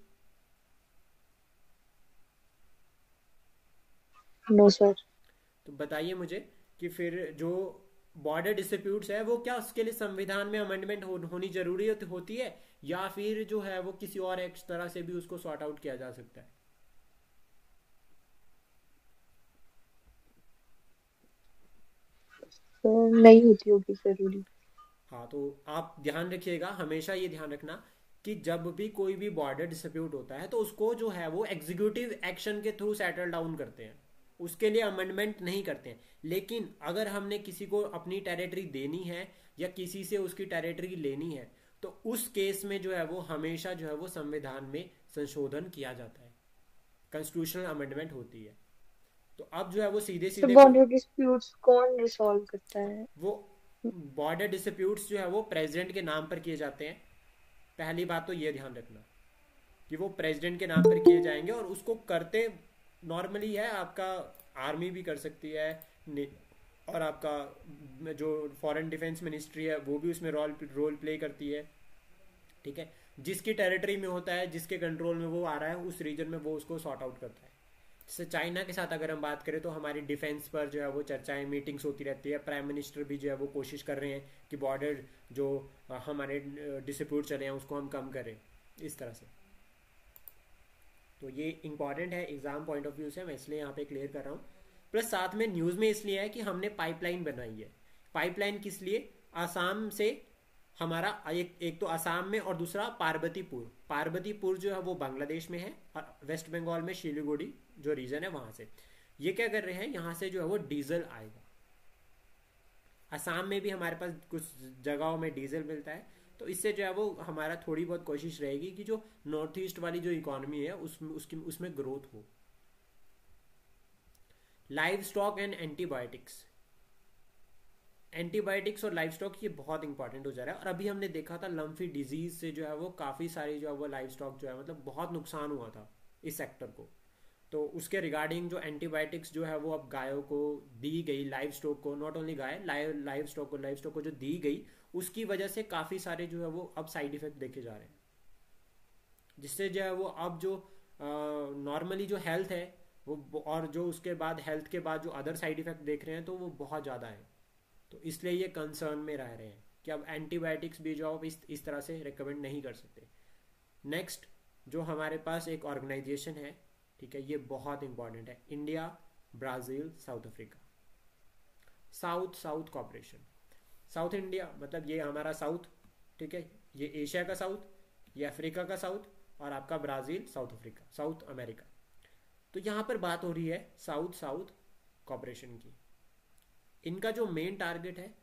No sir. तो बताइए मुझे कि फिर जो बॉर्डर डिस्प्यूट्स है वो क्या उसके लिए संविधान में अमेंडमेंट होनी जरूरी होती है, या फिर जो है वो किसी और एक तरह से भी उसको सॉर्ट आउट किया जा सकता है? नहीं होती होगी जरूरी। हाँ, तो आप ध्यान रखिएगा, हमेशा ये ध्यान रखना कि जब भी कोई भी बॉर्डर डिस्प्यूट होता है तो उसको जो है वो एग्जीक्यूटिव एक्शन के थ्रू सेटल डाउन करते हैं, उसके लिए अमेंडमेंट नहीं करते हैं। लेकिन अगर हमने किसी को अपनी टेरिटरी देनी है या किसी से उसकी टेरिटरी लेनी है तो उस केस में जो है वो हमेशा जो है वो संविधान में संशोधन किया जाता है, कॉन्स्टिट्यूशनल अमेंडमेंट होती है। तो अब जो है वो सीधे सीधे बॉर्डर डिस्प्यूट्स कौन रिसॉल्व करता है? वो बॉर्डर डिस्प्यूट्स जो है वो प्रेसिडेंट के नाम पर किए जाते हैं। पहली बात तो ये ध्यान रखना कि वो प्रेसिडेंट के नाम पर किए जाएंगे, और उसको करते नॉर्मली है आपका आर्मी भी कर सकती है, ने- और आपका जो फॉरेन डिफेंस मिनिस्ट्री है वो भी उसमें रोल प्ले करती है। ठीक है, जिसकी टेरिटरी में होता है, जिसके कंट्रोल में वो आ रहा है, उस रीजन में वो उसको सॉर्ट आउट करता है। जैसे चाइना के साथ अगर हम बात करें तो हमारी डिफेंस पर जो है वो चर्चाएं, मीटिंग्स होती रहती है। प्राइम मिनिस्टर भी जो है वो कोशिश कर रहे हैं कि बॉर्डर जो हमारे डिस्प्यूट चले हैं उसको हम कम करें, इस तरह से। तो ये इंपॉर्टेंट है एग्जाम पॉइंट ऑफ व्यू से, मैं इसलिए यहाँ पे क्लियर कर रहा हूँ। प्लस साथ में न्यूज़ में इसलिए है कि हमने पाइपलाइन बनाई है। पाइपलाइन किस लिए? आसाम से हमारा एक तो आसाम में, और दूसरा पार्वतीपुर। पार्वतीपुर जो है वो बांग्लादेश में है, और वेस्ट बंगाल में शिलीगुड़ी जो रीजन है वहां से। ये क्या कर रहे हैं, यहाँ से जो है वो डीजल आएगा। असम में भी हमारे पास कुछ जगहों में डीजल मिलता है, तो इससे जो है वो हमारा थोड़ी बहुत कोशिश रहेगी कि जो नॉर्थ ईस्ट वाली जो इकोनॉमी है उसमें ग्रोथ हो। Live stock and antibiotics. Antibiotics और लाइव स्टॉक ये बहुत इंपॉर्टेंट हो जा रहा है। और अभी हमने देखा था लम्फी डिजीज से जो है वो काफ़ी सारी जो है वो लाइव स्टॉक जो है मतलब बहुत नुकसान हुआ था इस सेक्टर को। तो उसके रिगार्डिंग जो एंटीबायोटिक्स जो है वो अब गायों को दी गई, लाइव स्टॉक को, not only guy, live stock को जो दी गई, उसकी वजह से काफ़ी सारे जो है वो अब साइड इफेक्ट देखे जा रहे हैं, जिससे जो है वो अब जो नॉर्मली जो हेल्थ है वो, और जो उसके बाद हेल्थ के बाद जो अदर साइड इफेक्ट देख रहे हैं तो वो बहुत ज़्यादा है। तो इसलिए ये कंसर्न में रह रहे हैं कि अब एंटीबायोटिक्स भी जो आप इस तरह से रिकमेंड नहीं कर सकते। नेक्स्ट जो हमारे पास एक ऑर्गेनाइजेशन है, ठीक है, ये बहुत इंपॉर्टेंट है, India, Brazil, South Africa, South cooperation. South India मतलब ये हमारा साउथ, ठीक है, ये एशिया का साउथ, ये अफ्रीका का साउथ, और आपका Brazil, South Africa, south America. तो यहाँ पर बात हो रही है साउथ कॉपरेशन की। इनका जो मेन टारगेट है,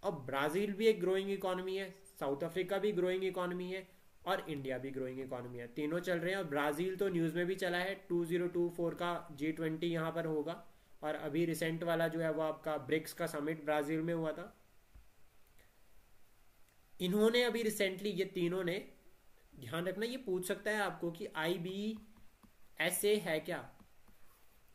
अब ब्राजील भी एक ग्रोइंग इकोनॉमी है, साउथ अफ्रीका भी ग्रोइंग इकोनॉमी है, और इंडिया भी ग्रोइंग इकोनॉमी है, तीनों चल रहे हैं। और ब्राजील तो न्यूज़ में भी चला है, 2024 का G20 यहाँ पर होगा, और अभी रिसेंट वाला जो है वो आपका ब्रिक्स का समिट ब्राजील में हुआ था। इन्होंने अभी रिसेंटली, ये तीनों ने, ध्यान रखना ये पूछ सकता है आपको कि IBSA है क्या,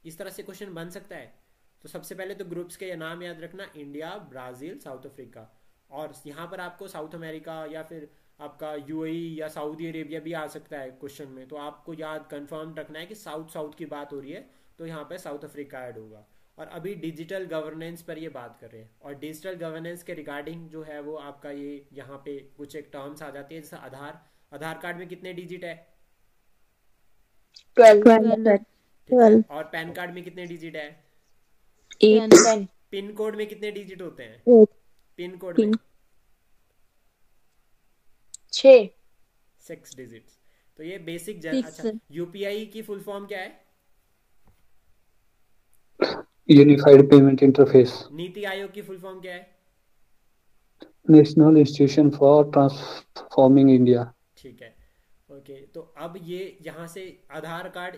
इस तरह से क्वेश्चन बन सकता है। तो सबसे पहले तो ग्रुप्स के नाम याद रखना, इंडिया, ब्राजील, साउथ अफ्रीका, और यहाँ पर आपको साउथ अमेरिका या फिर आपका UAE या सऊदी अरेबिया भी आ सकता है क्वेश्चन में। तो आपको याद कंफर्म रखना है कि साउथ की बात हो रही है, तो यहाँ पे साउथ अफ्रीका ऐड होगा। और अभी डिजिटल गवर्नेंस पर ये बात कर रहे हैं, और डिजिटल गवर्नेंस के रिगार्डिंग जो है वो आपका ये यहाँ पे कुछ एक टर्म्स आ जाती है, जैसे आधार कार्ड में कितने डिजिट है? 12 ठीक है, और पैन कार्ड में कितने डिजिट है? 8 पिन कोड में कितने डिजिट होते हैं? 8 पिन कोड में 6 6 डिजिट्स। तो ये बेसिक अच्छा, sir. UPI की फुल फॉर्म क्या है? Unified payment interface. NITI Aayog की फुल फॉर्म क्या है? National institution for transforming India. ठीक है, ओके। तो अब ये यहाँ से आधार कार्ड,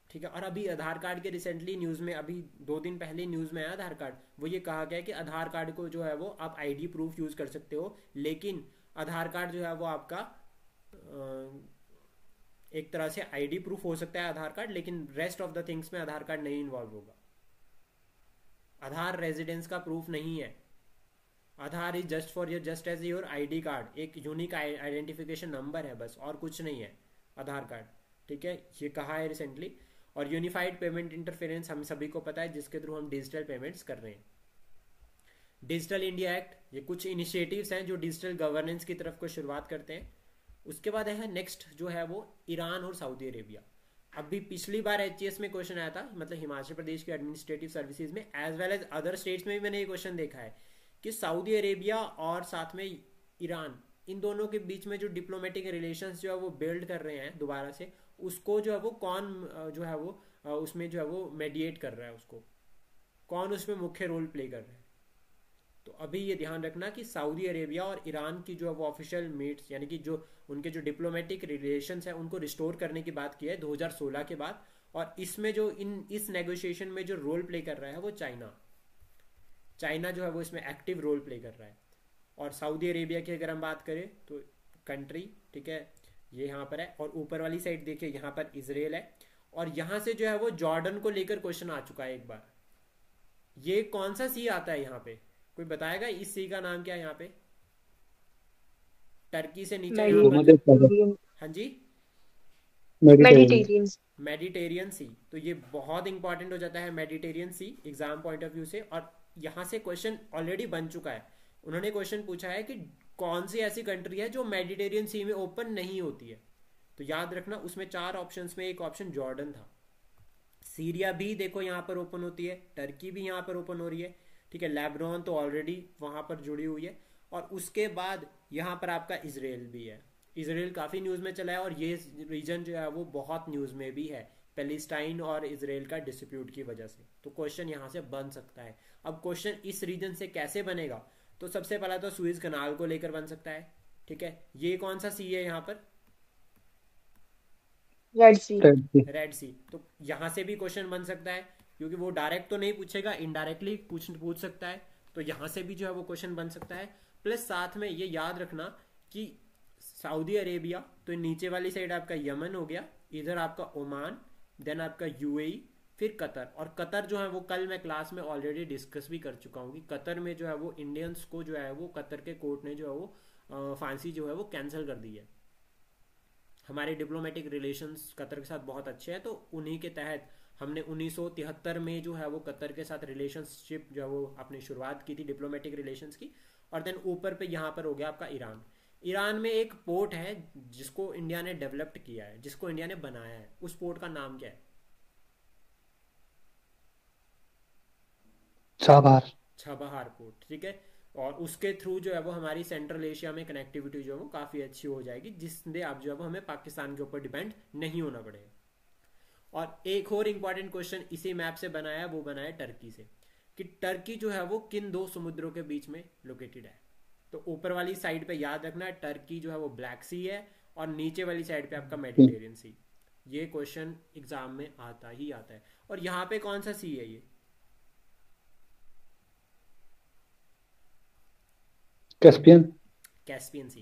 ठीक है, और अभी आधार कार्ड के रिसेंटली न्यूज़ में, अभी 2 दिन पहले न्यूज़ में आया आधार कार्ड, वो ये कहा गया कि आधार कार्ड को जो है वो आप ID प्रूफ यूज़ कर सकते हो, लेकिन आधार कार्ड जो है वो आपका एक तरह से ID प्रूफ हो सकता है आधार कार्ड, लेकिन रेस्ट ऑफ द थिंग्स में आधार कार्ड नहीं इन्वॉल्व होगा। आधार रेजिडेंस का प्रूफ नहीं है। Aadhaar is just as your ID card, एक यूनिक आइडेंटिफिकेशन नंबर है बस, और कुछ नहीं है आधार कार्ड। ठीक है, ये कहा है रिसेंटली। और यूनिफाइड पेमेंट इंटरफेरेंस हम सभी को पता है, जिसके थ्रू हम डिजिटल पेमेंट्स कर रहे हैं। डिजिटल इंडिया एक्ट, ये कुछ इनिशिएटिव्स हैं जो डिजिटल गवर्नेंस की तरफ को शुरुआत करते हैं। उसके बाद है नेक्स्ट जो है वो ईरान और सऊदी अरेबिया। अभी पिछली बार HES में क्वेश्चन आया था, मतलब हिमाचल प्रदेश के एडमिनिस्ट्रेटिव सर्विसेज में, as well as other states में भी मैंने ये क्वेश्चन देखा है कि सऊदी अरेबिया और साथ में ईरान, इन दोनों के बीच में जो डिप्लोमेटिक रिलेशंस जो है वो बिल्ड कर रहे हैं दोबारा से, उसको जो है वो कौन जो है वो उसमें जो है वो मेडिएट कर रहा है, उसको कौन उसमें मुख्य रोल प्ले कर रहा है। तो अभी ये ध्यान रखना कि सऊदी अरेबिया और ईरान की जो है वो ऑफिशियल मीट्स, यानी कि जो उनके जो डिप्लोमेटिक रिलेशंस है उनको रिस्टोर करने की बात की है 2016 के बाद। और इसमें जो इस नेगोशिएशन में जो रोल प्ले कर रहा है वो चाइना जो है वो इसमें एक्टिव रोल प्ले कर रहा है। और सऊदी अरेबिया की अगर हम बात करें तो कंट्री, ठीक है, ये यहाँ पर है, और ऊपर वाली साइड देखिए यहाँ पर इजराइल है, और यहाँ से जो है वो जॉर्डन को लेकर क्वेश्चन आ चुका है एक बार। ये कौन सा सी आता है यहाँ पे, कोई बताएगा इस सी का नाम क्या है यहाँ पे? टर्की से नीचे यहाँ पर भूमध्य सागर, मेडिटेरियन हाँ जी, मेडिटेरेनियन। Mediterranean Mediterranean sea. तो ये बहुत इंपॉर्टेंट हो जाता है Mediterranean sea exam point of view से। और यहाँ से क्वेश्चन ऑलरेडी बन चुका है। उन्होंने क्वेश्चन पूछा है कि कौन सी ऐसी कंट्री है जो मेडिटेरियन सी में ओपन नहीं होती है। तो याद रखना उसमें 4 ऑप्शंस में एक ऑप्शन जॉर्डन था। सीरिया भी देखो यहाँ पर ओपन होती है, टर्की भी यहाँ पर ओपन हो रही है, ठीक है, लेबनान तो ऑलरेडी वहां पर जुड़ी हुई है। और उसके बाद यहाँ पर आपका इसराइल भी है। इसराइल काफ़ी न्यूज़ में चला है और ये रीजन जो है वो बहुत न्यूज़ में भी है पैलेस्टाइन और इसराइल का डिस्प्यूट की वजह से। तो क्वेश्चन यहाँ से बन सकता है। अब क्वेश्चन इस रीजन से कैसे बनेगा, तो सबसे पहला तो सुएज कनाल को लेकर बन सकता है, ठीक है। ये कौन सा सी है यहाँ पर? रेड सी। रेड सी। रेड सी। तो यहाँ से भी क्वेश्चन बन सकता है, क्योंकि वो डायरेक्ट तो नहीं पूछेगा, इनडायरेक्टली पूछ सकता है। तो यहाँ से भी जो है वो क्वेश्चन बन सकता है। प्लस साथ में ये याद रखना कि सऊदी अरेबिया, तो नीचे वाली साइड आपका यमन हो गया, इधर आपका ओमान, देन आपका यूएई, फिर कतर। और कतर जो है वो कल मैं क्लास में ऑलरेडी डिस्कस भी कर चुका हूँ कि कतर में जो है वो इंडियंस को जो है वो कतर के कोर्ट ने जो है वो फांसी जो है वो कैंसिल कर दी है। हमारे डिप्लोमेटिक रिलेशंस कतर के साथ बहुत अच्छे हैं, तो उन्हीं के तहत हमने 1973 में जो है वो कतर के साथ रिलेशनशिप जो है वो अपनी शुरुआत की थी डिप्लोमेटिक रिलेशंस की। और देन ऊपर पे यहाँ पर हो गया आपका ईरान। ईरान में एक पोर्ट है जिसको इंडिया ने डेवलप्ड किया है, जिसको इंडिया ने बनाया है। उस पोर्ट का नाम क्या है? चाबार। छबहार पोर्ट, ठीक है। और उसके थ्रू जो है वो हमारी सेंट्रल एशिया में कनेक्टिविटी जो है वो काफ़ी अच्छी हो जाएगी, जिससे आप जो है वो हमें पाकिस्तान के ऊपर डिपेंड नहीं होना पड़ेगा। और एक और इम्पॉर्टेंट क्वेश्चन इसी मैप से बनाया है, वो बनाया टर्की से, कि टर्की जो है वो किन 2 समुद्रों के बीच में लोकेटेड है। तो ऊपर वाली साइड पे याद रखना टर्की जो है वो ब्लैक सी है, और नीचे वाली साइड पे आपका मेडिटेरियन सी। ये क्वेश्चन एग्जाम में आता ही आता है। और यहाँ पे कौन सा सी है? ये कैस्पियन। कैस्पियन सी।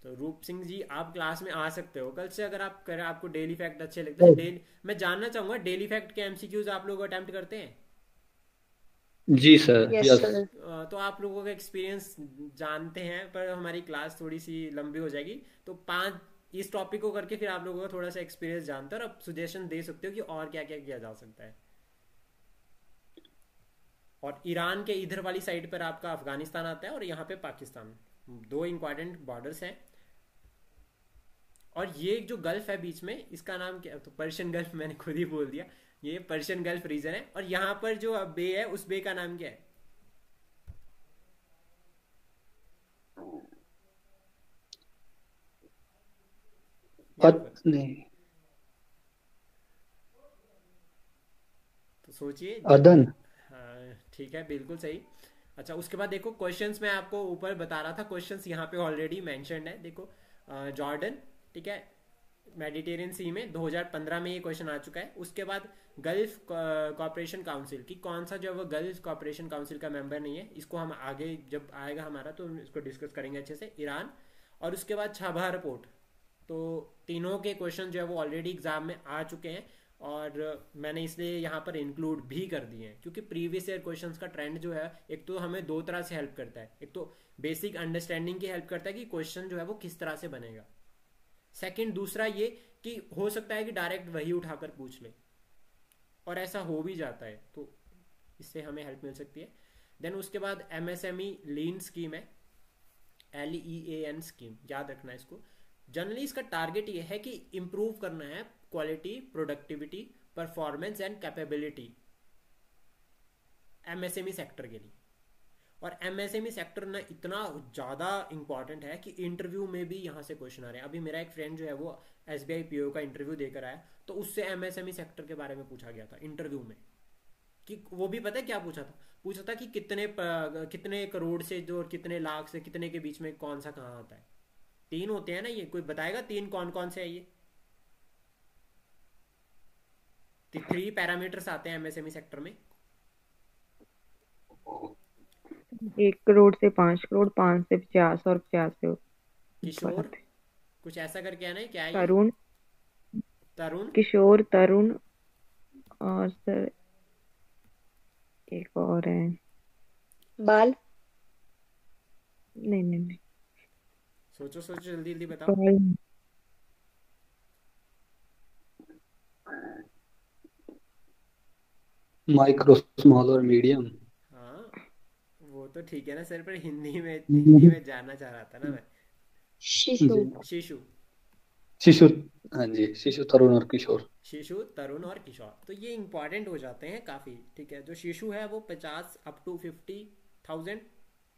तो रूप सिंह जी आप क्लास में आ सकते हो कल से, अगर आप करें, आपको डेली फैक्ट अच्छे लगते हैं। डेली मैं जानना चाहूंगा डेली फैक्ट के एमसीक्यूज आप लोग अटेम्प्ट करते हैं? जी सर, यस यस। सर। तो आप लोगों का एक्सपीरियंस जानते हैं, पर हमारी क्लास थोड़ी सी लंबी हो जाएगी, तो 5 इस टॉपिक को करके फिर आप लोगों का थोड़ा सा एक्सपीरियंस जानते हो और आप सजेशन दे सकते हो कि और क्या क्या किया जा सकता है। और ईरान के इधर वाली साइड पर आपका अफगानिस्तान आता है और यहाँ पे पाकिस्तान। 2 इंपॉर्टेंट बॉर्डर्स हैं। और ये जो गल्फ है बीच में, इसका नाम क्या है? तो पर्शियन गल्फ, मैंने खुद ही बोल दिया, ये पर्शियन गल्फ रीजन है। और यहाँ पर जो बे है उस बे का नाम क्या है? यहाँ पर नहीं, तो सोचिए। अदन। हाँ ठीक है, बिल्कुल सही। अच्छा उसके बाद देखो क्वेश्चंस मैं आपको ऊपर बता रहा था, क्वेश्चंस यहाँ पे ऑलरेडी मेंशन्ड है। देखो जॉर्डन, ठीक है, मेडिटेरियन सी में 2015 में ये क्वेश्चन आ चुका है। उसके बाद गल्फ कॉपरेशन काउंसिल की कौन सा जो है वो गल्फ कॉपरेशन काउंसिल का मेंबर नहीं है, इसको हम आगे जब आएगा हमारा तो इसको डिस्कस करेंगे अच्छे से। ईरान। और उसके बाद छबहार पोर्ट। तो तीनों के क्वेश्चन जो है वो ऑलरेडी एग्जाम में आ चुके हैं, और मैंने इसलिए यहाँ पर इंक्लूड भी कर दिए हैं, क्योंकि प्रीवियस ईयर क्वेश्चंस का ट्रेंड जो है एक तो हमें 2 तरह से हेल्प करता है। एक तो बेसिक अंडरस्टैंडिंग की हेल्प करता है कि क्वेश्चन जो है वो किस तरह से बनेगा। सेकंड दूसरा ये कि हो सकता है कि डायरेक्ट वही उठाकर पूछ ले, और ऐसा हो भी जाता है, तो इससे हमें हेल्प मिल सकती है। देन उसके बाद एमएसएमई लीन स्कीम है, LEAN स्कीम, याद रखना इसको। जनरली इसका टारगेट ये है कि इंप्रूव करना है quality, productivity, performance and capability MSME sector के लिए। और एमएसएमई सेक्टर ना इतना ज़्यादा इंपॉर्टेंट है कि इंटरव्यू में भी यहाँ से क्वेश्चन आ रहे हैं। अभी मेरा एक फ्रेंड जो है वो SBI PO का इंटरव्यू देकर आया, तो उससे एमएसएमई सेक्टर के बारे में पूछा गया था इंटरव्यू में। कि वो भी पता है क्या पूछा था? पूछा था कि कितने करोड़ से जो और कितने लाख से कितने के बीच में कौन सा कहाँ आता है। 3 होते हैं ना, ये कोई बताएगा 3 कौन कौन से है? ये 3 पैरामीटर्स आते हैं एमएसएमई सेक्टर में। 1 करोड़ से 5 करोड़, 5 से 50 और 50 से ऊपर किशोर आते हैं। कुछ ऐसा करके आना है क्या है ये? तरुण तरुण, किशोर, तरुण, और सर एक और है। बाल। नहीं नहीं नहीं, सोचो सोचो, जल्दी जल्दी बताओ। बाल। माइक्रो, स्मॉल और मीडियम। हाँ, वो तो ठीक है ना सर, पर हिंदी में जानना चाह रहा था ना मैं। शिशु। जी, शिशु। शिशु। हाँ जी, शिशु, तरुण और किशोर। शिशु, तरुण और किशोर, तो ये इंपॉर्टेंट हो जाते हैं काफ़ी। ठीक है, जो शिशु है वो 50 up to 50,000।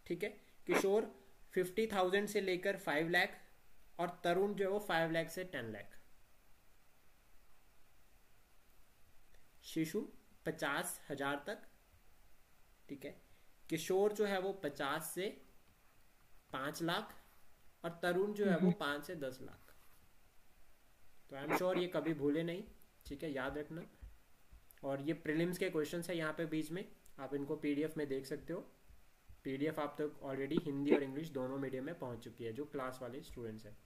ठीक है, किशोर 50,000 से लेकर 5 लाख, और तरुण जो है वो 5 लाख से 10 लाख। शिशु 50,000 तक। ठीक है, किशोर जो है वो 50 से 5 लाख, और तरुण जो है वो 5 से 10 लाख। तो आई एम श्योर ये कभी भूले नहीं। ठीक है, याद रखना। और ये प्रीलिम्स के क्वेश्चंस है यहाँ पे बीच में, आप इनको पीडीएफ में देख सकते हो। पीडीएफ आप तक ऑलरेडी हिंदी और इंग्लिश दोनों मीडियम में पहुंच चुकी है, जो क्लास वाले स्टूडेंट्स हैं।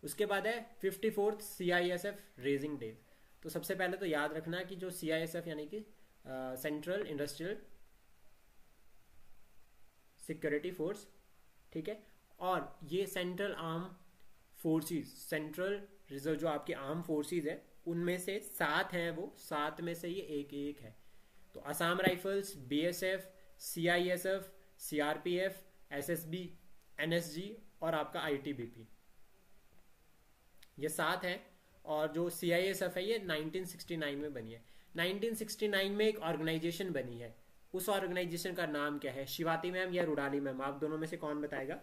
उसके बाद है 54th CISF रेजिंग डेज। तो सबसे पहले तो याद रखना कि जो CISF यानी कि सेंट्रल इंडस्ट्रियल सिक्योरिटी फोर्स, ठीक है, और ये central arm forces, central reserve जो आपकी आर्म फोर्सेस है, उनमें से 7 हैं, वो 7 में से ये एक एक है। तो Assam rifles, BSF, CISF, CRPF, SSB, NSG और आपका ITBP, ये 7 हैं। और जो CISF है ये 1969 में बनी है। 1969 में एक ऑर्गेनाइजेशन बनी है, उस ऑर्गेनाइजेशन का नाम क्या है? शिवाती मैम या रुडाली मैम, आप दोनों में से कौन बताएगा?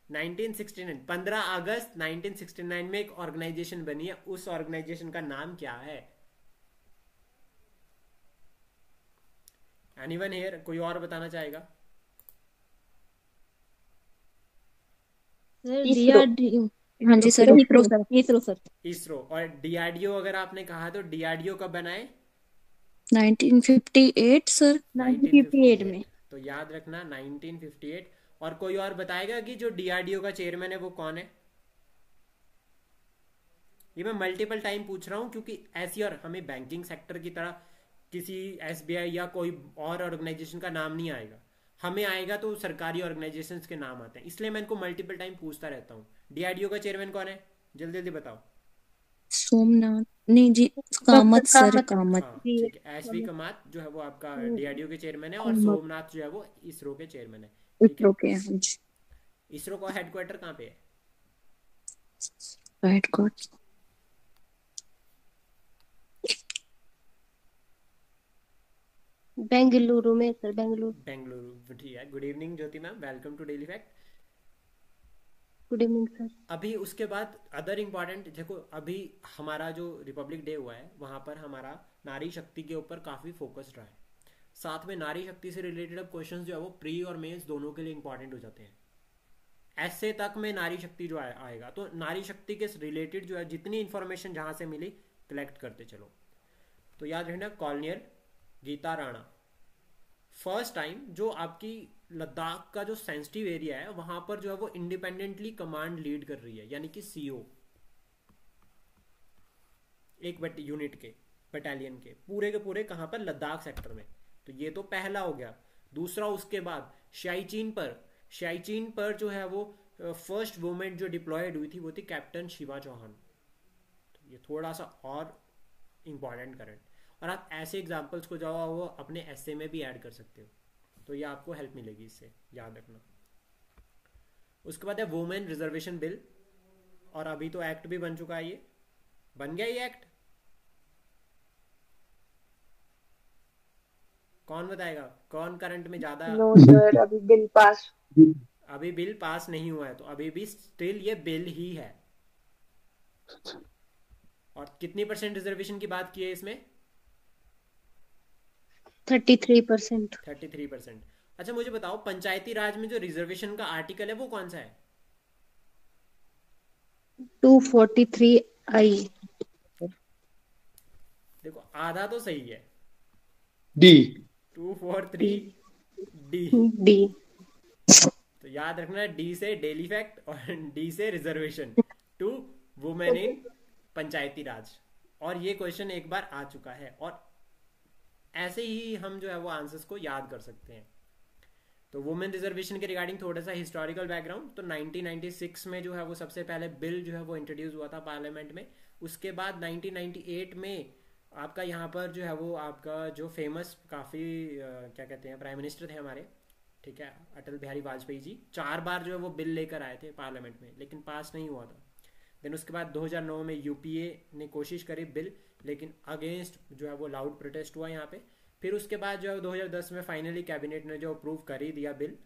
1969, 15 अगस्त 1969 में एक ऑर्गेनाइजेशन बनी है, उस ऑर्गेनाइजेशन का नाम क्या है? एनीवन हियर, कोई और बताना चाहेगा? सर इसरो। DRDO। हाँ जी sir, ISRO sir, ISRO sir. ISRO. और DRDO अगर आपने कहा तो DRDO कब बनाए? 1958 सर, 1958 में। 1958। तो याद रखना 1958। और कोई और बताएगा कि जो DRDO का चेयरमैन है वो कौन है? ये मैं मल्टीपल टाइम पूछ रहा हूं, क्योंकि ऐसी और हमें बैंकिंग सेक्टर की तरह किसी SBI या कोई और ऑर्गेनाइजेशन का नाम नहीं आएगा, हमें आएगा तो सरकारी ऑर्गेनाइजेशंस के नाम आते हैं, इसलिए मैं इनको मल्टीपल टाइम पूछता रहता हूँ। DRDO का चेयरमैन कौन है? जल्दी जल्दी बताओ। सोमनाथ, नहीं जी, कामत सर, कामत। हाँ ठीक है, SV कामत जो है वो आपका DRDO के चेयरमैन है, और कामत सोमनाथ जो है वो इसरो के चेयरमैन है। ठीक है, इसरो के। हाँ जी, इसरो का हेडक्वार्टर कहाँ पे है? हेडक्वार्टर बेंगलुरु में सर, बेंगलुरु। बेंगलुरु। ठीक है, good evening Jyoti ma'am, welcome to daily fact. Good evening sir. अभी उसके बाद अदर इम्पॉर्टेंट देखो, अभी हमारा जो रिपब्लिक डे हुआ है वहां पर हमारा नारी शक्ति के ऊपर काफी फोकस रहा है। साथ में नारी शक्ति से रिलेटेड अब क्वेश्चंस जो है वो प्री और मेंस दोनों के लिए इंपॉर्टेंट हो जाते हैं। ऐसे तक में नारी शक्ति जो आएगा, तो नारी शक्ति के रिलेटेड जो है जितनी इंफॉर्मेशन जहां से मिली कलेक्ट करते चलो। तो याद रखना, colonial Geeta Rana first time जो आपकी लद्दाख का जो सेंसिटिव एरिया है वहां पर जो है वो इंडिपेंडेंटली कमांड लीड कर रही है, यानी कि CO एक यूनिट के, बटालियन के पूरे कहां पर? लद्दाख सेक्टर में। तो ये तो पहला हो गया। दूसरा, उसके बाद शाइचीन पर जो है वो फर्स्ट वुमेन जो डिप्लॉयड हुई थी वो थी कैप्टन शिवा चौहान। तो ये थोड़ा सा और इंपॉर्टेंट करंट, और आप ऐसे एग्जाम्पल्स को जो वो अपने essay में भी ऐड कर सकते हो, तो ये आपको हेल्प मिलेगी, इससे याद रखना। उसके बाद है वुमेन रिजर्वेशन बिल, और अभी तो एक्ट भी बन चुका है, ये बन गया ये एक्ट। कौन बताएगा, कौन करंट में ज्यादा? नो सर, अभी बिल पास। अभी बिल पास नहीं हुआ है, तो अभी भी स्टिल ये बिल ही है। और कितनी % रिजर्वेशन की बात की है इसमें? 33%। 33%। अच्छा मुझे बताओ, पंचायती राज में जो रिजर्वेशन का आर्टिकल है वो कौन सा है? 243I। देखो आधा तो सही है, डी। 243D। डी। तो याद रखना, डी से डेली फैक्ट और डी से रिजर्वेशन टू वुमेन इन पंचायती राज। और ये क्वेश्चन एक बार आ चुका है, और ऐसे ही हम जो है वो आंसर्स को याद कर सकते हैं। तो वुमेन रिजर्वेशन के रिगार्डिंग थोड़ा सा हिस्टोरिकल बैकग्राउंड, तो 1996 में जो है वो सबसे पहले बिल जो है वो इंट्रोड्यूस हुआ था पार्लियामेंट में। उसके बाद 1998 में आपका यहाँ पर जो है वो आपका जो फेमस काफ़ी क्या कहते हैं प्राइम मिनिस्टर थे हमारे, ठीक है, अटल बिहारी वाजपेयी जी, 4 बार जो है वो बिल लेकर आए थे पार्लियामेंट में, लेकिन पास नहीं हुआ था। देन उसके बाद 2009 में यूपीए ने कोशिश करी बिल, लेकिन अगेंस्ट जो है वो लाउड प्रोटेस्ट हुआ यहाँ पे। फिर उसके बाद जो है 2010 में फाइनली कैबिनेट ने जो अप्रूव कर ही दिया बिल।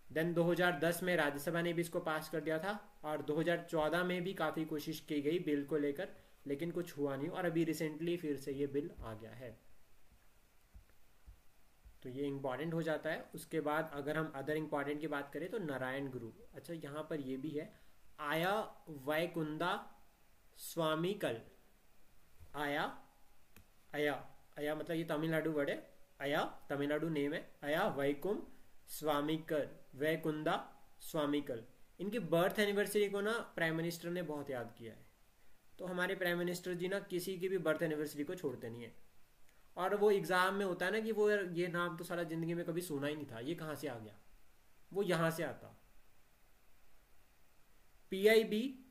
देन 2010 में राज्यसभा ने भी इसको पास कर दिया था, और 2014 में भी काफ़ी कोशिश की गई बिल को लेकर, लेकिन कुछ हुआ नहीं, और अभी रिसेंटली फिर से ये बिल आ गया है। तो ये इम्पॉर्टेंट हो जाता है। उसके बाद अगर हम अदर इम्पॉर्टेंट की बात करें तो नारायण गुरु, अच्छा यहाँ पर ये भी है, आया वैकुंदा स्वामीकल, आया अया अया मतलब ये तमिलनाडु वर्ड है, अया तमिलनाडु नेम है, अया वैकुम स्वामीकल, वैकुंदा स्वामीकल। इनकी बर्थ एनिवर्सरी को ना प्राइम मिनिस्टर ने बहुत याद किया है। तो हमारे प्राइम मिनिस्टर जी ना किसी की भी बर्थ एनिवर्सरी को छोड़ते नहीं है। और वो एग्जाम में होता है ना कि वो ये नाम तो सारा जिंदगी में कभी सुना ही नहीं था, ये कहाँ से आ गया, वो यहाँ से आता। पीआईबी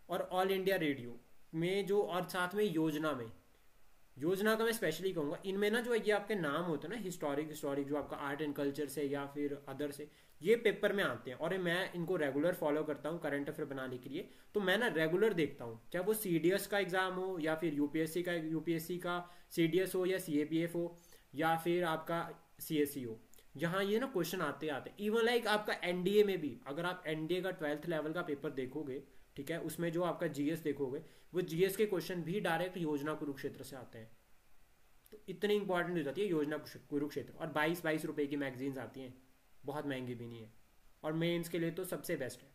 और ऑल इंडिया रेडियो में जो, और साथ में योजना का मैं स्पेशली कहूँगा, इनमें ना जो ये आपके नाम होते हैं ना हिस्टोरिक जो आपका आर्ट एंड कल्चर से या फिर अदर से, ये पेपर में आते हैं, और मैं इनको रेगुलर फॉलो करता हूँ करंट अफेयर बनाने के लिए। तो मैं ना रेगुलर देखता हूँ, चाहे वो सीडीएस का एग्जाम हो या फिर यूपीएससी का सीडीएस हो या सीएपीएफ हो या फिर आपका सीएससी हो, यहाँ ये ना क्वेश्चन आते इवन लाइक आपका एनडीए में भी, अगर आप एनडीए का 12th लेवल का पेपर देखोगे, ठीक है, उसमें जो आपका जीएस देखोगे, वो जीएस के क्वेश्चन भी डायरेक्ट योजना कुरुक्षेत्र से आते हैं। तो इतनी इंपॉर्टेंट हो जाती है योजना कुरुक्षेत्र। और 22 रुपए की मैगजीन्स आती हैं, बहुत महंगी भी नहीं है, और मेंस के लिए तो सबसे बेस्ट है।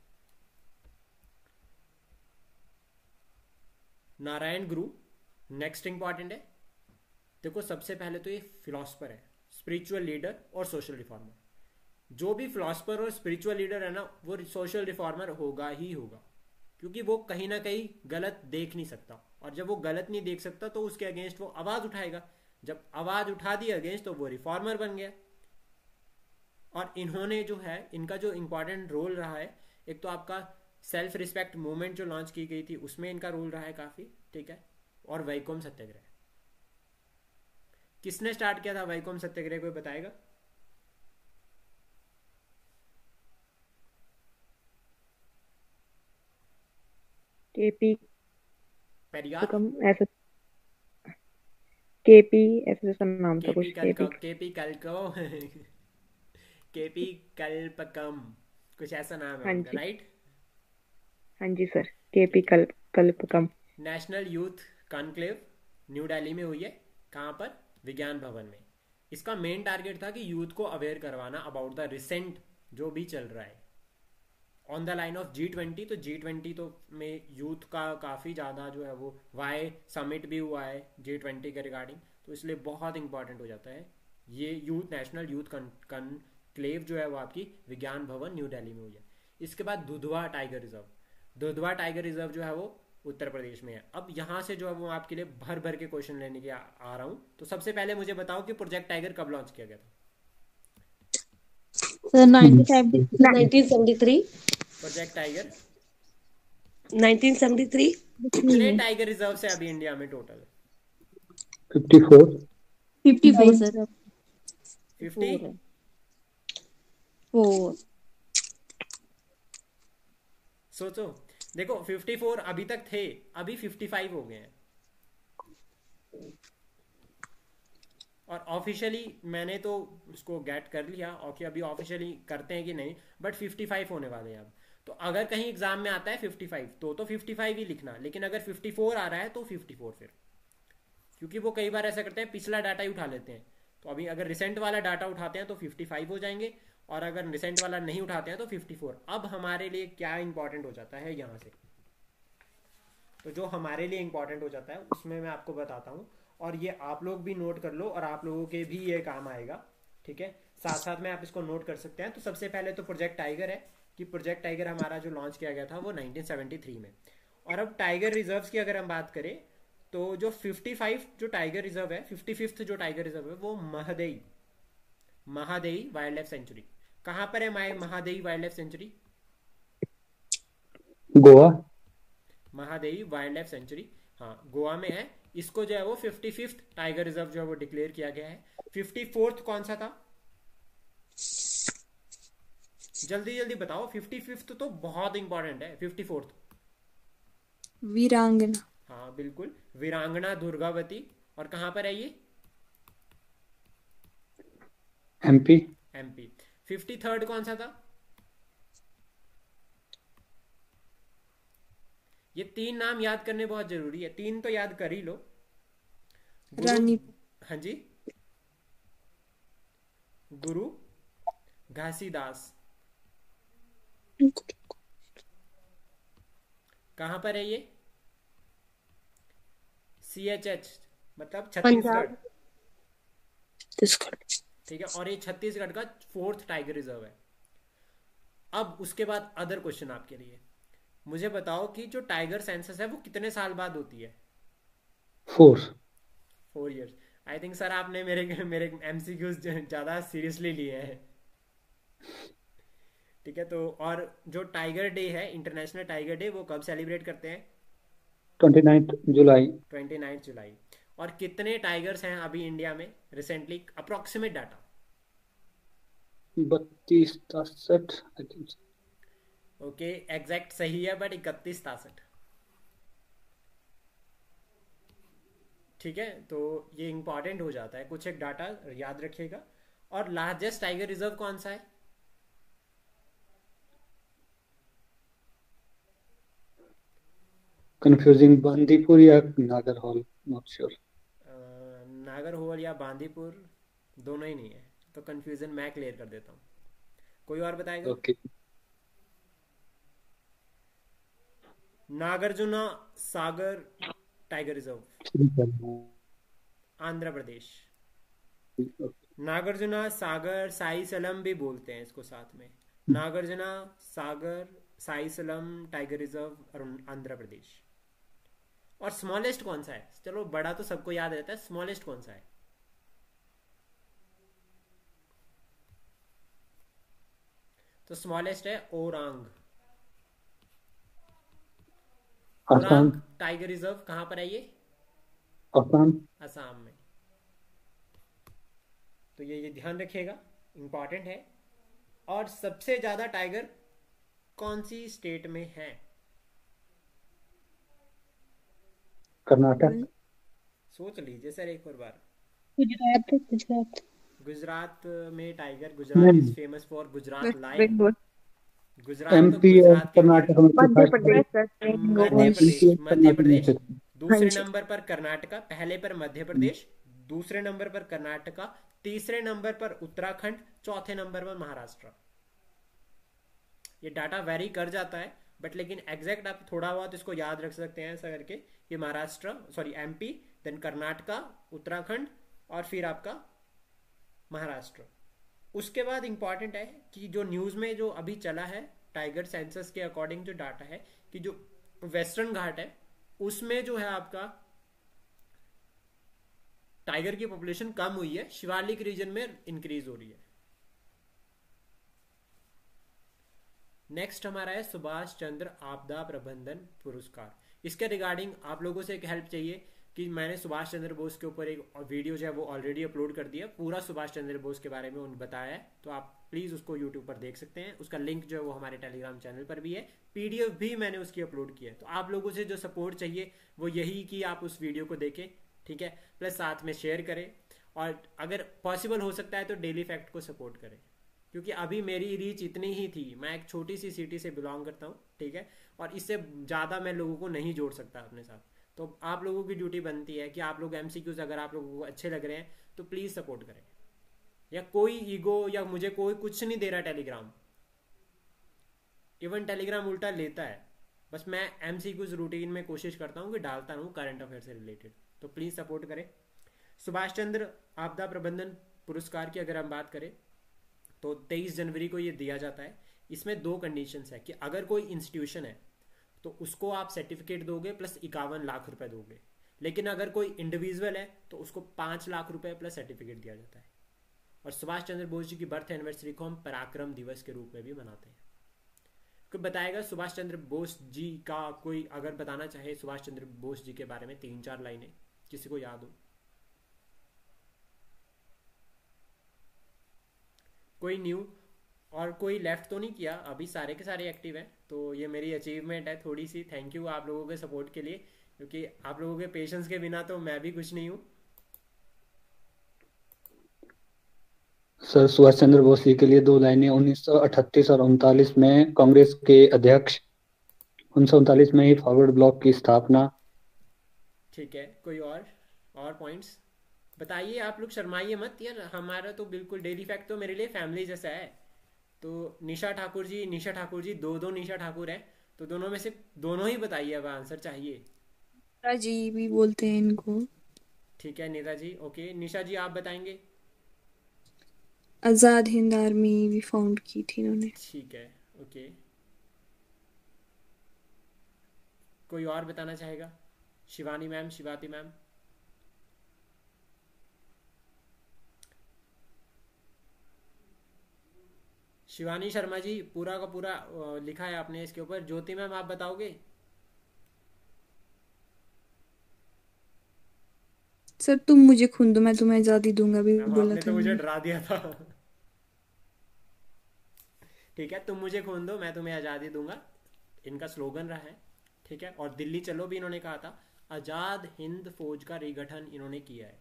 नारायण गुरु नेक्स्ट इंपॉर्टेंट है। देखो सबसे पहले तो ये फिलोसफर है, स्पिरिचुअल लीडर और सोशल रिफॉर्मर। जो भी फिलोसफर और स्पिरिचुअल लीडर है ना, वो सोशल रिफॉर्मर होगा ही होगा, क्योंकि वो कहीं ना कहीं गलत देख नहीं सकता, और जब वो गलत नहीं देख सकता तो उसके अगेंस्ट वो आवाज उठाएगा। जब आवाज उठा दी अगेंस्ट, तो वो रिफॉर्मर बन गया। और इन्होंने जो है, इनका जो इंपॉर्टेंट रोल रहा है, एक तो आपका सेल्फ रिस्पेक्ट मूवमेंट जो लॉन्च की गई थी, उसमें इनका रोल रहा है काफी, ठीक है। और वैकोम सत्याग्रह, किसने स्टार्ट किया था वैकोम सत्याग्रह, कोई बताएगा? केपी पेरियार, ऐसा, केपी ऐसा नाम था कुछ, केपी कल्पकम, कुछ ऐसा नाम है हाँ उनका, जी, राइट? हाँ जी sir, KP Kalpakkam. National youth conclave New Delhi में हुई है, कहाँ पर? विज्ञान भवन में। इसका मेन टारगेट था कि यूथ को अवेयर करवाना अबाउट द रिसेंट जो भी चल रहा है on the line of G20। तो G20 तो में यूथ का काफ़ी ज़्यादा जो है वो वाई समिट भी हुआ है G20 के रिगार्डिंग, तो इसलिए बहुत इंपॉर्टेंट हो जाता है ये यूथ, नेशनल यूथ कॉन्क्लेव जो है वो आपकी विज्ञान भवन न्यू दिल्ली में हुई है। इसके बाद दुधवा टाइगर रिजर्व जो है वो उत्तर प्रदेश में है। अब यहाँ से जो है वो आपके लिए भर के क्वेश्चन लेने के आ रहा हूँ। तो सबसे पहले मुझे बताओ कि प्रोजेक्ट टाइगर कब लॉन्च किया गया था? 1973। Project tiger 1973। कितने टाइगर रिजर्व है अभी इंडिया में टोटल? 54 सर। 54 सोचो, देखो 54 अभी तक थे, अभी 55 हो गए हैं। और ऑफिशियली मैंने तो उसको गेट कर लिया, और कि अभी ऑफिशियली करते हैं कि नहीं, बट 55 होने वाले हैं अब। तो अगर कहीं एग्जाम में आता है 55 तो 55 ही लिखना, लेकिन अगर 54 आ रहा है तो 54 फिर, क्योंकि वो कई बार ऐसा करते हैं पिछला डाटा ही उठा लेते हैं। तो अभी अगर रिसेंट वाला डाटा उठाते हैं तो 55 हो जाएंगे, और अगर रिसेंट वाला नहीं उठाते हैं तो 54। अब हमारे लिए क्या इंपॉर्टेंट हो जाता है यहाँ से, तो जो हमारे लिए इंपॉर्टेंट हो जाता है उसमें मैं आपको बताता हूँ, और ये आप लोग भी नोट कर लो, और आप लोगों के भी ये काम आएगा, ठीक है। साथ साथ में आप इसको नोट कर सकते हैं। तो सबसे पहले तो प्रोजेक्ट टाइगर है, कि प्रोजेक्ट टाइगर हमारा जो लॉन्च किया गया था वो 1973 में। और अब टाइगर रिजर्व्स की अगर हम बात करें तो जो 55 जो टाइगर रिजर्व है, 55th जो टाइगर रिजर्व है वो Mahadei Mahadei wild life sanctuary. कहाँ पर है Mahadei wild life sanctuary? Goa. Mahadei wild life sanctuary, हाँ, गोवा में है। इसको जो है वो 55th टाइगर रिजर्व जो है वो डिक्लेयर किया गया है। 54th कौन सा था? जल्दी जल्दी बताओ। 55th तो बहुत इंपॉर्टेंट है। 54th? वीरांगना। हाँ बिल्कुल, वीरांगना दुर्गावती। और कहाँ पर है ये? एमपी। एमपी। 53rd कौन सा था? ये 3 नाम याद करने बहुत जरूरी है, 3 तो याद कर ही लो। रानी। हाँ जी, गुरु घासीदास। कहाँ पर है ये? CHH मतलब छत्तीसगढ़। पंजाब। छत्तीसगढ़। ठीक है, और ये छत्तीसगढ़ का 4th टाइगर रिजर्व है। अब उसके बाद अदर क्वेश्चन आपके लिए, मुझे बताओ कि जो टाइगर सेंसस है वो कितने साल बाद होती है? 4। 4 years। आई थिंक सर आपने मेरे मेरे MCQs ज्यादा सीरियसली लिए हैं। ठीक है, तो और जो टाइगर डे है, इंटरनेशनल टाइगर डे, वो कब सेलिब्रेट करते हैं? 29 जुलाई। 29 जुलाई। और कितने टाइगर्स हैं अभी इंडिया में recently? Approximate data. 32 63 I think. Okay, exact सही है, बट 31 63। ठीक है, तो ये इंपॉर्टेंट हो जाता है, कुछ एक डाटा याद रखिएगा। और लार्जेस्ट टाइगर रिजर्व कौन सा है? कंफ्यूजिंग, बांदीपुर या नागरहोल, नॉट श्योर। नागरहोल या बांदीपुर, दोनों ही नहीं है, तो कंफ्यूजन मैं क्लियर कर देता हूँ। कोई और बताएगा? ओके। नागार्जुना सागर टाइगर रिजर्व, आंध्र प्रदेश। नागार्जुना सागर साई सलम भी बोलते हैं इसको साथ में। नागार्जुना सागर साई सलम टाइगर रिजर्व, आंध्र प्रदेश। और स्मॉलेस्ट कौन सा है? चलो बड़ा तो सबको याद रहता है, स्मॉलेस्ट कौन सा है? तो स्मॉलेस्ट है ओरांग। ओरांग टाइगर रिजर्व कहां पर है ये? असम में। तो ये ध्यान रखिएगा, इंपॉर्टेंट है। और सबसे ज्यादा टाइगर कौन सी स्टेट में है? कर्नाटक। सोच लीजिए सर एक और बार। गुजरात। गुजरात। गुजरात में tiger, Gujarat is famous for Gujarat lion. Gujarat तो एमपी और गुजरात के कर्नाटक लिए। में मध्य प्रदेश। मध्य प्रदेश। हाँ दूसरे जी। नंबर पर कर्नाटका, पहले पर मध्य प्रदेश, दूसरे नंबर पर कर्नाटका, तीसरे नंबर पर उत्तराखंड, चौथे नंबर पर महाराष्ट्र। ये डाटा वेरी कर जाता है, बट लेकिन एग्जैक्ट आप थोड़ा बहुत इसको याद रख सकते हैं ऐसा करके। ये Maharashtra, sorry MP, then Karnataka, Uttarakhand, और फिर आपका महाराष्ट्र। उसके बाद इंपॉर्टेंट है कि जो न्यूज में जो अभी चला है टाइगर सेंसस के अकॉर्डिंग जो डाटा है, कि जो वेस्टर्न घाट है उसमें जो है आपका टाइगर की पॉपुलेशन कम हुई है, शिवालिक रीजन में इंक्रीज हो रही है। नेक्स्ट हमारा है सुभाष चंद्र आपदा प्रबंधन पुरस्कार। इसके रिगार्डिंग आप लोगों से एक हेल्प चाहिए कि मैंने सुभाष चंद्र बोस के ऊपर एक वीडियो जो है वो ऑलरेडी अपलोड कर दिया, पूरा सुभाष चंद्र बोस के बारे में उन्होंने बताया है, तो आप प्लीज उसको यूट्यूब पर देख सकते हैं। उसका लिंक जो है वो हमारे टेलीग्राम चैनल पर भी है, PDF भी मैंने उसकी अपलोड की है। तो आप लोगों से जो सपोर्ट चाहिए वो यही कि आप उस वीडियो को देखें, ठीक है, प्लस साथ में शेयर करें, और अगर पॉसिबल हो सकता है तो डेली फैक्ट को सपोर्ट करें, क्योंकि अभी मेरी रीच इतनी ही थी, मैं एक छोटी सी सिटी से बिलोंग करता हूँ, ठीक है, और इससे ज़्यादा मैं लोगों को नहीं जोड़ सकता अपने साथ। तो आप लोगों की ड्यूटी बनती है कि आप लोग MCQs अगर आप लोगों को अच्छे लग रहे हैं तो प्लीज़ सपोर्ट करें। या कोई ईगो या मुझे कोई कुछ नहीं दे रहा टेलीग्राम, इवन टेलीग्राम उल्टा लेता है, बस मैं MCQs रूटीन में कोशिश करता हूँ कि डालता रहूँ करंट अफेयर से रिलेटेड, तो प्लीज़ सपोर्ट करें। सुभाष चंद्र आपदा प्रबंधन पुरस्कार की अगर हम बात करें तो 23 जनवरी को ये दिया जाता है। इसमें दो कंडीशंस है कि अगर कोई इंस्टीट्यूशन है तो उसको आप सर्टिफिकेट दोगे प्लस 51 लाख रुपए दोगे, लेकिन अगर कोई इंडिविजुअल है तो उसको 5 लाख रुपए प्लस सर्टिफिकेट दिया जाता है। और सुभाष चंद्र बोस जी की बर्थ एनिवर्सरी को हम पराक्रम दिवस के रूप में भी मनाते हैं। कोई बताएगा सुभाष चंद्र बोस जी का, कोई अगर बताना चाहे सुभाष चंद्र बोस जी के बारे में 3-4 लाइनें, किसी को याद हो? कोई न्यू और कोई लेफ्ट तो नहीं किया, अभी सारे के सारे एक्टिव हैं, तो ये मेरी अचीवमेंट है थोड़ी सी। थैंक यू आप लोगों के सपोर्ट के लिए, क्योंकि आप लोगों के पेशेंस के बिना तो मैं भी कुछ नहीं हूँ। सर सुभाष चंद्र बोस जी के लिए 2 लाइनें। 1938 और 39 में कांग्रेस के अध्यक्ष, 1939 में ही फॉरवर्ड ब्लॉक की स्थापना। ठीक है, कोई और पॉइंट्स बताइए। आप लोग शर्माइए मत यार, हमारा तो बिल्कुल डेली फैक्ट तो मेरे लिए फैमिली जैसा है। तो निशा ठाकुर जी, दो निशा ठाकुर है, तो दोनों में से दोनों ही बताइए, अब आंसर चाहिए। नेता जी भी बोलते हैं इनको। ठीक है नेताजी, ओके। निशा जी आप बताएंगे? आजाद हिंद आर्मी भी फाउंड की थी इन्होंने। ठीक है, ओके। कोई और बताना चाहेगा? Shivani ma'am, Shivati ma'am? शिवानी शर्मा जी पूरा का पूरा लिखा है आपने इसके ऊपर। ज्योति मैम आप बताओगे? सर तुम मुझे खून दो मैं तुम्हें आजादी दूंगा भी मैम बोला आपने था तो मुझे इन्होंने। डरा दिया था। ठीक है, तुम मुझे खून दो मैं तुम्हें आज़ादी दूंगा, इनका स्लोगन रहा है। ठीक है, और दिल्ली चलो भी इन्होंने कहा था। आज़ाद हिंद फौज का रिगठन इन्होंने किया है।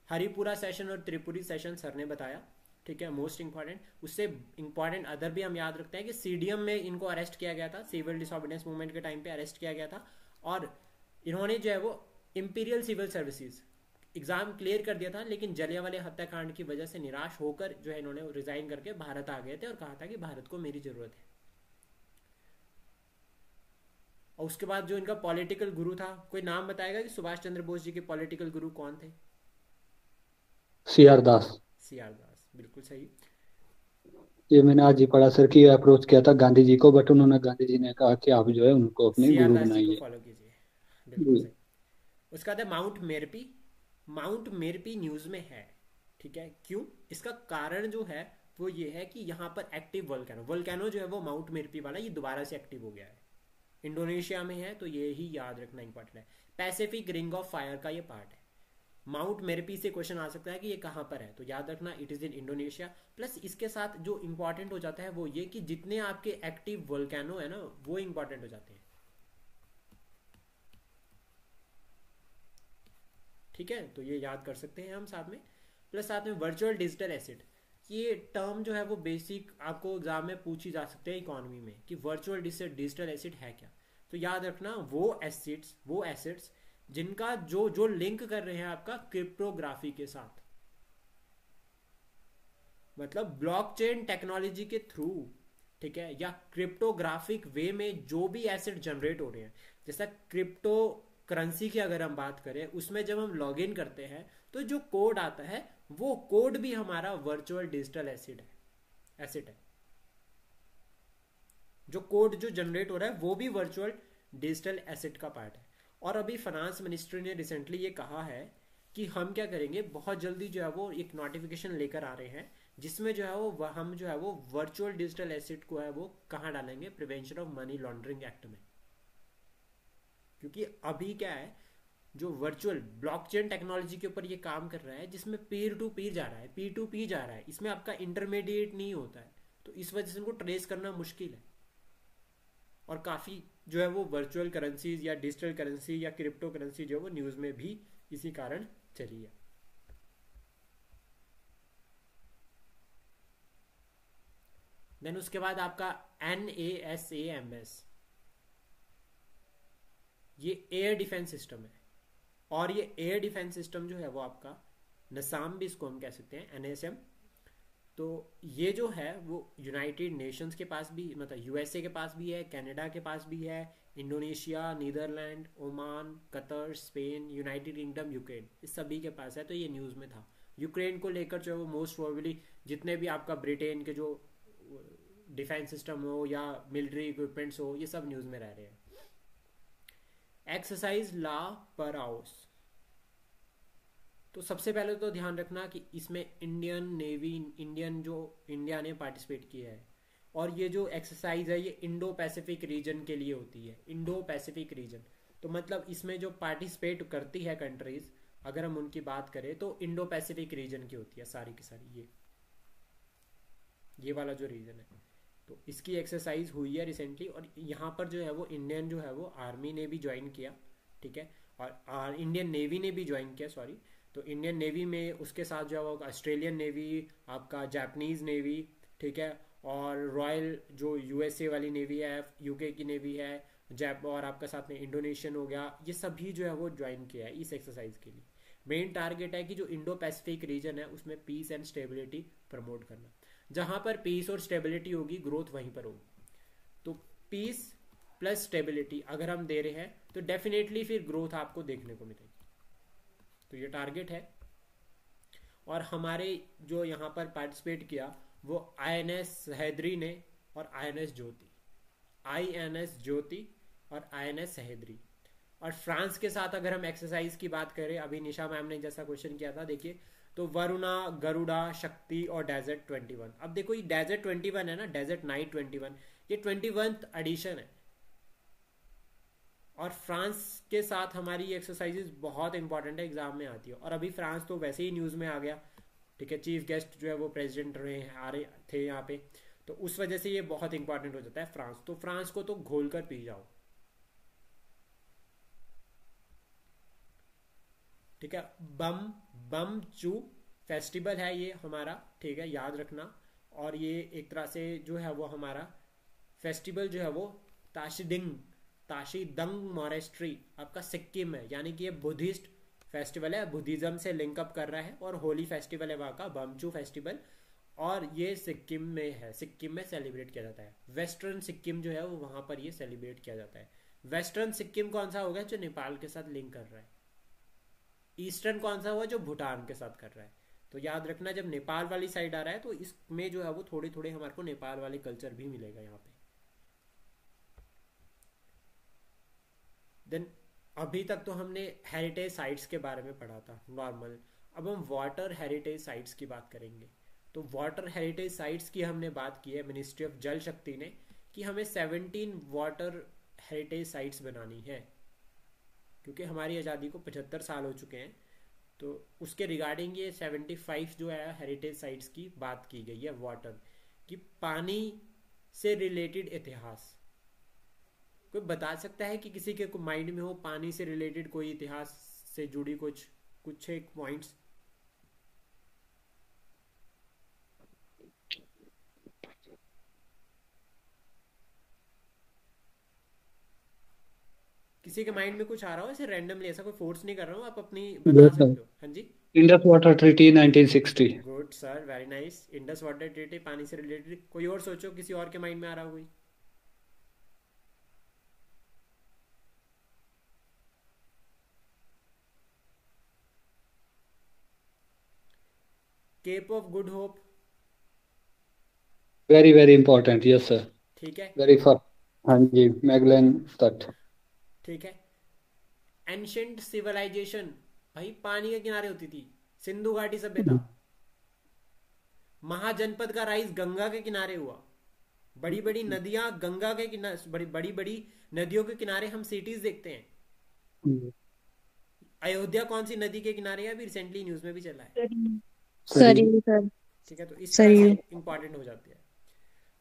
हरिपुरा सेशन और त्रिपुरी सेशन सर ने बताया। ठीक है, मोस्ट इंपॉर्टेंट। उससे इंपॉर्टेंट अदर भी हम याद रखते हैं कि सीडीएम में इनको अरेस्ट किया गया था, सिविल डिसऑर्डिनेंस मूवमेंट के टाइम पे अरेस्ट किया गया था। और इन्होंने जो है वो imperial civil services exam clear कर दिया था, लेकिन जलियांवाले हत्याकांड की वजह से निराश होकर जो है इन्होंने रिजाइन करके भारत आ गए थे और कहा था कि भारत को मेरी जरूरत है। और उसके बाद जो इनका पॉलिटिकल गुरु था, कोई नाम बताएगा कि सुभाष चंद्र बोस जी के पॉलिटिकल गुरु कौन थे? सीआर दास। सीआर दास, बिल्कुल सही। ये मैंने आज ही पढ़ा सर कि अप्रोच किया था गांधी जी को, बट उन्होंने, गांधी जी ने कहा कि आप जो है उनको अपने सीआर गुरु दास जी को बनाइए। फॉलो कीजिए, बिल्कुल सही। उसका था mount Merapi. Mount Merapi news में है। ठीक है, क्यों? इसका कारण जो है वो ये है कि यहाँ पर एक्टिव वोल्केनो जो है वो माउंट मेरपी वाला ये दोबारा से एक्टिव हो गया है। इंडोनेशिया में है, तो ये ही याद रखना इंपॉर्टेंट है। पैसिफिक रिंग ऑफ फायर का ये पार्ट है। माउंट मेरपी से क्वेश्चन आ सकता है कि ये कहाँ पर है, तो याद रखना it is in Indonesia. Plus इसके साथ जो इंपॉर्टेंट हो जाता है वो ये कि जितने आपके एक्टिव वोल्केनो है ना वो इंपॉर्टेंट हो जाते हैं। ठीक है, तो ये याद कर सकते हैं हम साथ में। प्लस साथ में वर्चुअल डिजिटल एसिड, ये टर्म जो है वो बेसिक आपको एग्जाम में पूछी जा सकते हैं इकोनॉमी में कि वर्चुअल डिजिटल एसिड है क्या। तो याद रखना वो एसिड्स जिनका जो लिंक कर रहे हैं आपका क्रिप्टोग्राफी के साथ, मतलब ब्लॉकचेन टेक्नोलॉजी के थ्रू। ठीक है, या क्रिप्टोग्राफिक वे में जो भी एसिड जनरेट हो रहे हैं, जैसा क्रिप्टो करेंसी की अगर हम बात करें, उसमें जब हम लॉग इन करते हैं तो जो कोड आता है वो कोड भी हमारा वर्चुअल डिजिटल एसिड है। जो कोड जो जनरेट हो रहा है वो भी वर्चुअल डिजिटल एसिड का पार्ट है। और अभी फाइनेंस मिनिस्ट्री ने रिसेंटली ये कहा है कि हम क्या करेंगे, बहुत jल्दी जो है वो एक नोटिफिकेशन लेकर आ रहे हैं जिसमें जो है वो हम जो है वो वर्चुअल डिजिटल एसिड को है वो कहाँ डालेंगे, prevention of money laundering act में। क्योंकि अभी क्या है, जो वर्चुअल ब्लॉकचेन टेक्नोलॉजी के ऊपर ये काम कर रहा है जिसमें पीर टू पीर जा रहा है, P2P जा रहा है, इसमें आपका इंटरमीडिएट नहीं होता है, तो इस वजह से इनको ट्रेस करना मुश्किल है। और काफ़ी जो है वो वर्चुअल करेंसीज या डिजिटल करेंसी या क्रिप्टो करेंसी जो है वो न्यूज़ में भी इसी कारण चली है। देन उसके बाद आपका NASAMS, ये एयर डिफेंस सिस्टम है। और ये एयर डिफेंस सिस्टम जो है वो आपका नसाम भी इसको हम कह सकते हैं, NASM। तो ये जो है वो यूनाइटेड नेशंस के पास भी, मतलब USA के पास भी है, कनाडा के पास भी है, Indonesia, Netherland, Oman, Qatar, Spain, United Kingdom, Ukraine, इस सभी के पास है। तो ये न्यूज़ में था। यूक्रेन को लेकर जो है वो मोस्ट प्रोबेबली जितने भी आपका ब्रिटेन के जो डिफेंस सिस्टम हो या मिलिट्री इक्विपमेंट्स हो, ये सब न्यूज़ में रह रहे हैं। एक्सरसाइज ला पर आउस, तो सबसे पहले तो ध्यान रखना कि इसमें इंडियन नेवी, इंडिया ने पार्टिसिपेट किया है। और ये जो एक्सरसाइज है ये इंडो पैसिफिक रीजन के लिए होती है, इंडो पैसिफिक रीजन। तो मतलब इसमें जो पार्टिसिपेट करती है कंट्रीज, अगर हम उनकी बात करें तो इंडो पैसिफिक रीजन की होती है सारी की सारी, ये वाला जो रीजन है। तो इसकी एक्सरसाइज हुई है रिसेंटली, और यहाँ पर जो है वो इंडियन जो है वो आर्मी ने भी ज्वाइन किया, ठीक है, और इंडियन नेवी ने भी ज्वाइन किया, सॉरी। तो इंडियन नेवी में उसके साथ जो है वो ऑस्ट्रेलियन नेवी, आपका जापानीज नेवी, ठीक है, और रॉयल जो यूएसए वाली नेवी है, यूके की नेवी है, और आपका साथ में इंडोनेशियन हो गया, ये सभी जो है वो ज्वाइन किया है इस एक्सरसाइज के लिए। मेन टारगेट है कि जो इंडो पैसिफिक रीजन है उसमें पीस एंड स्टेबिलिटी प्रमोट करना। जहां पर पीस और स्टेबिलिटी होगी, ग्रोथ वहीं पर होगी। तो पीस प्लस स्टेबिलिटी अगर हम दे रहे हैं तो डेफिनेटली फिर ग्रोथ आपको देखने को मिलेगी। तो ये टारगेट है। और हमारे जो यहाँ पर पार्टिसिपेट किया वो आईएनएस सह्याद्री ने और आईएनएस ज्योति, आईएनएस ज्योति और आईएनएस सह्याद्री। और फ्रांस के साथ अगर हम एक्सरसाइज की बात करें, अभी निशा मैम ने जैसा क्वेश्चन किया था, देखिए तो वरुणा, गरुड़ा, शक्ति और डेजर्ट 21। अब देखो ये डेजर्ट 21 है ना, डेजर्ट नाइट 21, ये 21th एडिशन है। और फ्रांस के साथ हमारी एक्सरसाइजेज बहुत इंपॉर्टेंट है, एग्जाम में आती है। और अभी फ्रांस तो वैसे ही न्यूज में आ गया, ठीक है, चीफ गेस्ट जो है वो प्रेसिडेंट आ रहे थे यहाँ पे, तो उस वजह से ये बहुत इंपॉर्टेंट हो जाता है फ्रांस। तो फ्रांस को तो घोल कर पी जाओ, ठीक है। बम चू फेस्टिवल है ये हमारा, ठीक है, याद रखना। और ये एक तरह से जो है वो हमारा फेस्टिवल जो है वो ताशीदंग मॉनेस्ट्री आपका सिक्किम है, यानी कि ये बुद्धिस्ट फेस्टिवल है, बुद्धिज्म से लिंकअप कर रहा है। और होली फेस्टिवल है वहाँ का, बमचू फेस्टिवल, और ये सिक्किम में है, सिक्किम में सेलिब्रेट किया जाता है। वेस्टर्न सिक्किम जो है वो वहाँ पर ये सेलिब्रेट किया जाता है। वेस्टर्न सिक्किम कौन सा होगा, जो नेपाल के साथ लिंक कर रहा है। ईस्टर्न कौन सा हुआ, जो भूटान के साथ कर रहा है। तो याद रखना जब नेपाल वाली साइड आ रहा है तो इसमें जो है वो थोड़े थोड़े हमारे को नेपाल वाले कल्चर भी मिलेगा यहाँ पे। देन अभी तक तो हमने हेरिटेज साइट्स के बारे में पढ़ा था नॉर्मल। अब हम वाटर हेरिटेज साइट्स की बात करेंगे। तो वाटर हेरिटेज साइट्स की हमने बात की है मिनिस्ट्री ऑफ जल शक्ति ने, कि हमें 17 वाटर हेरिटेज साइट्स बनानी है, क्योंकि हमारी आज़ादी को 75 साल हो चुके हैं। तो उसके रिगार्डिंग ये 75 जो है हेरिटेज साइट्स की बात की गई है वाटर की। पानी से रिलेटेड इतिहास कोई बता सकता है कि किसी के माइंड में हो पानी से रिलेटेड कोई इतिहास से जुड़ी कुछ एक पॉइंट्स? किसी के माइंड में कुछ आ रहा हो ऐसे रैंडमली, ऐसा कोई फोर्स नहीं कर रहा हूँ, आप अपनी बता Yes, सकते sir. हो। हाँ जी, Indus water treaty 1960। Good sir, very nice. Indus water treaty पानी से रिलेटेड। कोई और सोचो, किसी और के माइंड में आ रहा हो कोई? Cape of Good Hope, very very important, yes sir, ठीक है, वेरी फर। हाँ जी, मैगलेन तट। ठीक है। एंशियंट सिविलाइजेशन, भाई पानी के किनारे होती थी, सिंधु घाटी सभ्यता। महाजनपद का राइज गंगा के किनारे हुआ। बड़ी बड़ी नदियां गंगा के किनारे, बड़ी बड़ी नदियों के किनारे हम सिटीज देखते हैं। अयोध्या कौन सी नदी के किनारे है, अभी रिसेंटली न्यूज में भी चला है, सरयू सर। ठीक है। तो इस तरह सरयू। से इंपॉर्टेंट हो जाती है।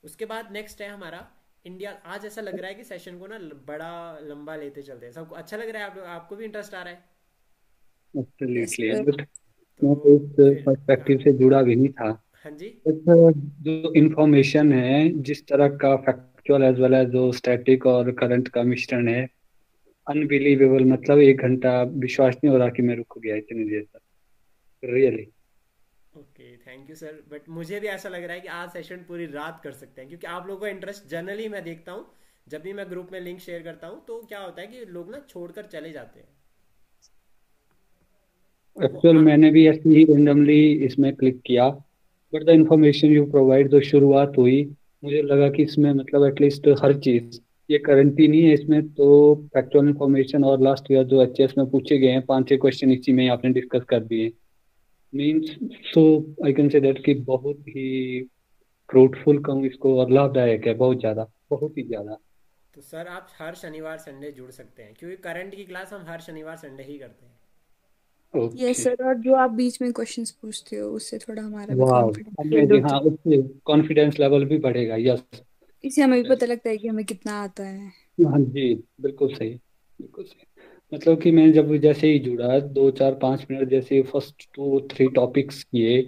उसके बाद नेक्स्ट है हमारा इंडिया। आज ऐसा लग रहा है कि सेशन को ना बड़ा लंबा लेते चलते हैं। सबको अच्छा लग रहा है? आपको भी इंटरेस्ट आ रहा है? एब्सोल्युटली, Yes, बट तो मैं तो इस फिर पर्सपेक्टिव से जुड़ा भी नहीं था। हाँ जी, बट जो इंफॉर्मेशन है, जिस तरह का फैक्चुअल एज वेल एज जो स्टैटिक और करंट का मिश्रण है, अनबिलीवेबल। मतलब 1 घंटा विश्वास नहीं हो रहा कि मैं रुक गया इतनी देर तक, really. Okay, thank you sir. But मुझे भी ऐसा लग रहा है कि आज सेशन पूरी रात कर सकते हैं, क्योंकि आप लोगों का इंटरेस्ट जनरली मैं देखता हूँ जब भी मैं ग्रुप में लिंक शेयर करता हूँ तो क्या होता है कि लोग ना छोड़कर चले जाते हैं। वो एक्चुअल मैंने भी ऐसे ही रेंडमली इसमें क्लिक किया, but the information you provide जो शुरुआत हुई मुझे लगा कि इसमें मतलब एटलीस्ट हर चीज, ये करंट ही नहीं है इसमें तो, फैक्चुअल इन्फॉर्मेशन और लास्ट ईयर जो एचएस में पूछे गए हैं 5-6 क्वेश्चन इसी में ही आपने डिस्कस कर दिए। Means so I can say that कि बहुत ही फ्रूटफुल कहूँ इसको और लाभदायक है, बहुत ज्यादा, बहुत ही ज्यादा। तो सर आप हर शनिवार संडे जुड़ सकते हैं, क्योंकि करंट की क्लास हम हर शनिवार संडे ही करते हैं। Yes okay. सर, और जो आप बीच में क्वेश्चंस पूछते हो उससे थोड़ा हमारा भी वाह, कॉन्फिडेंस बिल्ड अमेजिंग। होता हाँ, है। उससे कॉन्फिडेंस लेवल भी बढ़ेगा। यस। इससे हमें भी पता लगता है कि हमें कितना आता है। हाँ जी, बिल्कुल सही, बिल्कुल सही। मतलब कि मैं जब जैसे ही जुड़ा 2-4-5 मिनट जैसे फर्स्ट 2-3 टॉपिक्स किए,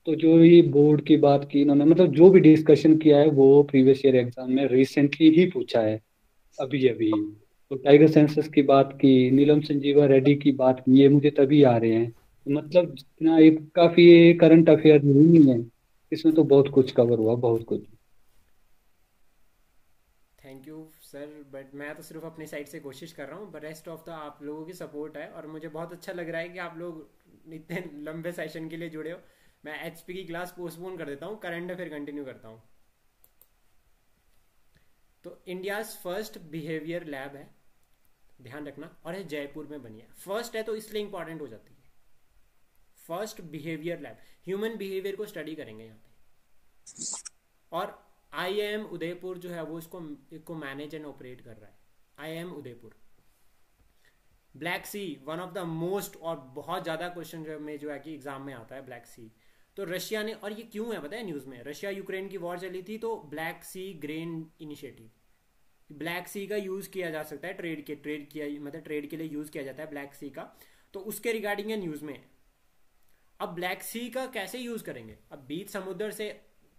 तो जो ये बोर्ड की बात की इन्होंने, मतलब जो भी डिस्कशन किया है वो प्रीवियस ईयर एग्जाम में रिसेंटली ही पूछा है, अभी अभी। तो टाइगर सेंसस की बात की, नीलम संजीवा रेड्डी की बात की, ये मुझे तभी आ रहे हैं। मतलब जितना एक काफी करंट अफेयर नहीं है, इसमें तो बहुत कुछ कवर हुआ, बहुत कुछ। थैंक यू सर, बट मैं तो सिर्फ अपनी साइड से कोशिश कर रहा हूँ, बट रेस्ट ऑफ द आप लोगों की सपोर्ट है और मुझे बहुत अच्छा लग रहा है कि आप लोग इतने लंबे सेशन के लिए जुड़े हो। मैं एचपी की क्लास पोस्टपोन कर देता हूँ, करंट अफेयर कंटिन्यू करता हूँ। तो इंडियाज फर्स्ट बिहेवियर लैब है, ध्यान रखना, और है जयपुर में बनी है। फर्स्ट है तो इसलिए इंपॉर्टेंट हो जाती है। First behaviour lab, human behaviour को स्टडी करेंगे यहाँ पे। और IIM उदयपुर जो है वो इसको मैनेज एंड ऑपरेट कर रहा है, IIM Udaipur. Black sea, one of the most, और बहुत ज्यादा क्वेश्चन जो है कि एग्जाम में आता है ब्लैक सी। तो रशिया ने, और ये क्यों है पता है न्यूज में, रशिया यूक्रेन की वॉर चली थी तो ब्लैक सी ग्रेन इनिशिएटिव, ब्लैक सी का यूज किया जा सकता है ट्रेड के लिए यूज किया जाता है ब्लैक सी का। तो उसके रिगार्डिंग है न्यूज में। अब ब्लैक सी का कैसे यूज करेंगे, अब बीच समुद्र से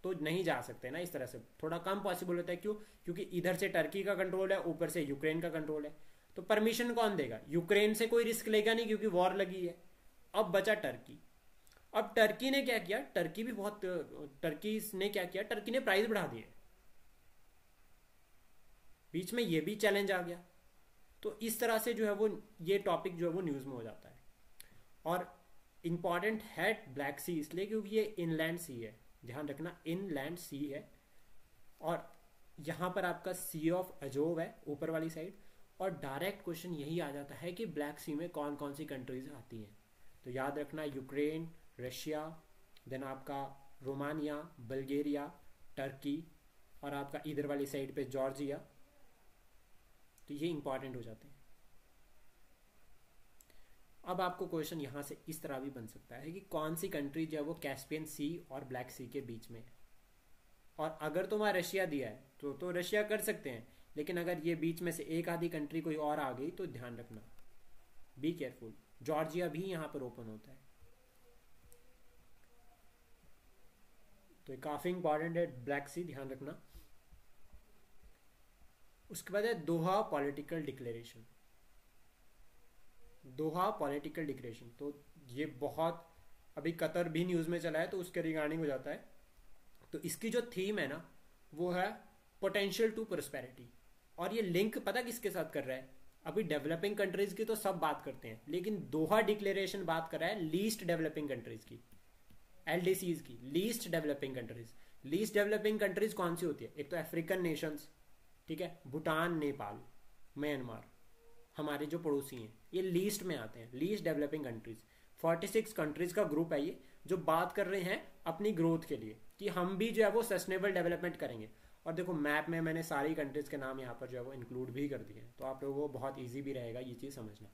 तो नहीं जा सकते ना, इस तरह से थोड़ा कम पॉसिबल होता है। क्यों? क्योंकि इधर से टर्की का कंट्रोल है, ऊपर से यूक्रेन का कंट्रोल है। तो परमिशन कौन देगा? यूक्रेन से कोई रिस्क लेगा नहीं क्योंकि वॉर लगी है। अब बचा टर्की। अब टर्की ने क्या किया, टर्की ने क्या किया, टर्की ने प्राइस बढ़ा दिए। बीच में ये भी चैलेंज आ गया। तो इस तरह से जो है वो ये टॉपिक जो है वो न्यूज में हो जाता है। और इंपॉर्टेंट है ब्लैक सी इसलिए क्योंकि ये इनलैंड सी है, ध्यान रखना, इनलैंड सी है। और यहां पर आपका सी ऑफ अजोव है ऊपर वाली साइड। और डायरेक्ट क्वेश्चन यही आ जाता है कि ब्लैक सी में कौन कौन सी कंट्रीज आती हैं। तो याद रखना, यूक्रेन, रशिया, देन आपका रोमानिया, बल्गेरिया, टर्की, और आपका इधर वाली साइड पे जॉर्जिया। तो ये इंपॉर्टेंट हो जाते हैं। अब आपको क्वेश्चन यहां से इस तरह भी बन सकता है कि कौन सी कंट्री जो है वो कैस्पियन सी और ब्लैक सी के बीच में है। और अगर तो वहां रशिया दिया है तो रशिया कर सकते हैं, लेकिन अगर ये बीच में से एक आधी कंट्री कोई और आ गई तो ध्यान रखना, बी केयरफुल। जॉर्जिया भी यहां पर ओपन होता है। तो ये काफी इंपॉर्टेंट है ब्लैक सी, ध्यान रखना। उसके बाद है दोहा पॉलिटिकल डिक्लेरेशन। दोहा पॉलिटिकल डिक्लेरेशन, तो ये बहुत अभी कतर भी न्यूज में चला है तो उसके रिगार्डिंग हो जाता है। तो इसकी जो थीम है ना वो है पोटेंशियल टू प्रोस्पेरिटी। और ये लिंक पता किसके साथ कर रहा है? अभी डेवलपिंग कंट्रीज की तो सब बात करते हैं, लेकिन दोहा डिक्लेरेशन बात कर रहा है लीस्ट डेवलपिंग कंट्रीज की, LDCs की, least developing countries. Least developing countries कौन सी होती है? एक तो अफ्रीकन नेशंस, ठीक है, भूटान, नेपाल, म्यांमार, हमारे जो पड़ोसी हैं, ये लीस्ट में आते हैं, लीस्ट डेवलपिंग कंट्रीज। 46 कंट्रीज का ग्रुप है ये, जो बात कर रहे हैं अपनी ग्रोथ के लिए कि हम भी जो है वो सस्टेनेबल डेवलपमेंट करेंगे। और देखो मैप में मैंने सारी कंट्रीज के नाम यहाँ पर जो है वो इंक्लूड भी कर दिए हैं, तो आप लोगों को बहुत ईजी भी रहेगा ये चीज़ समझना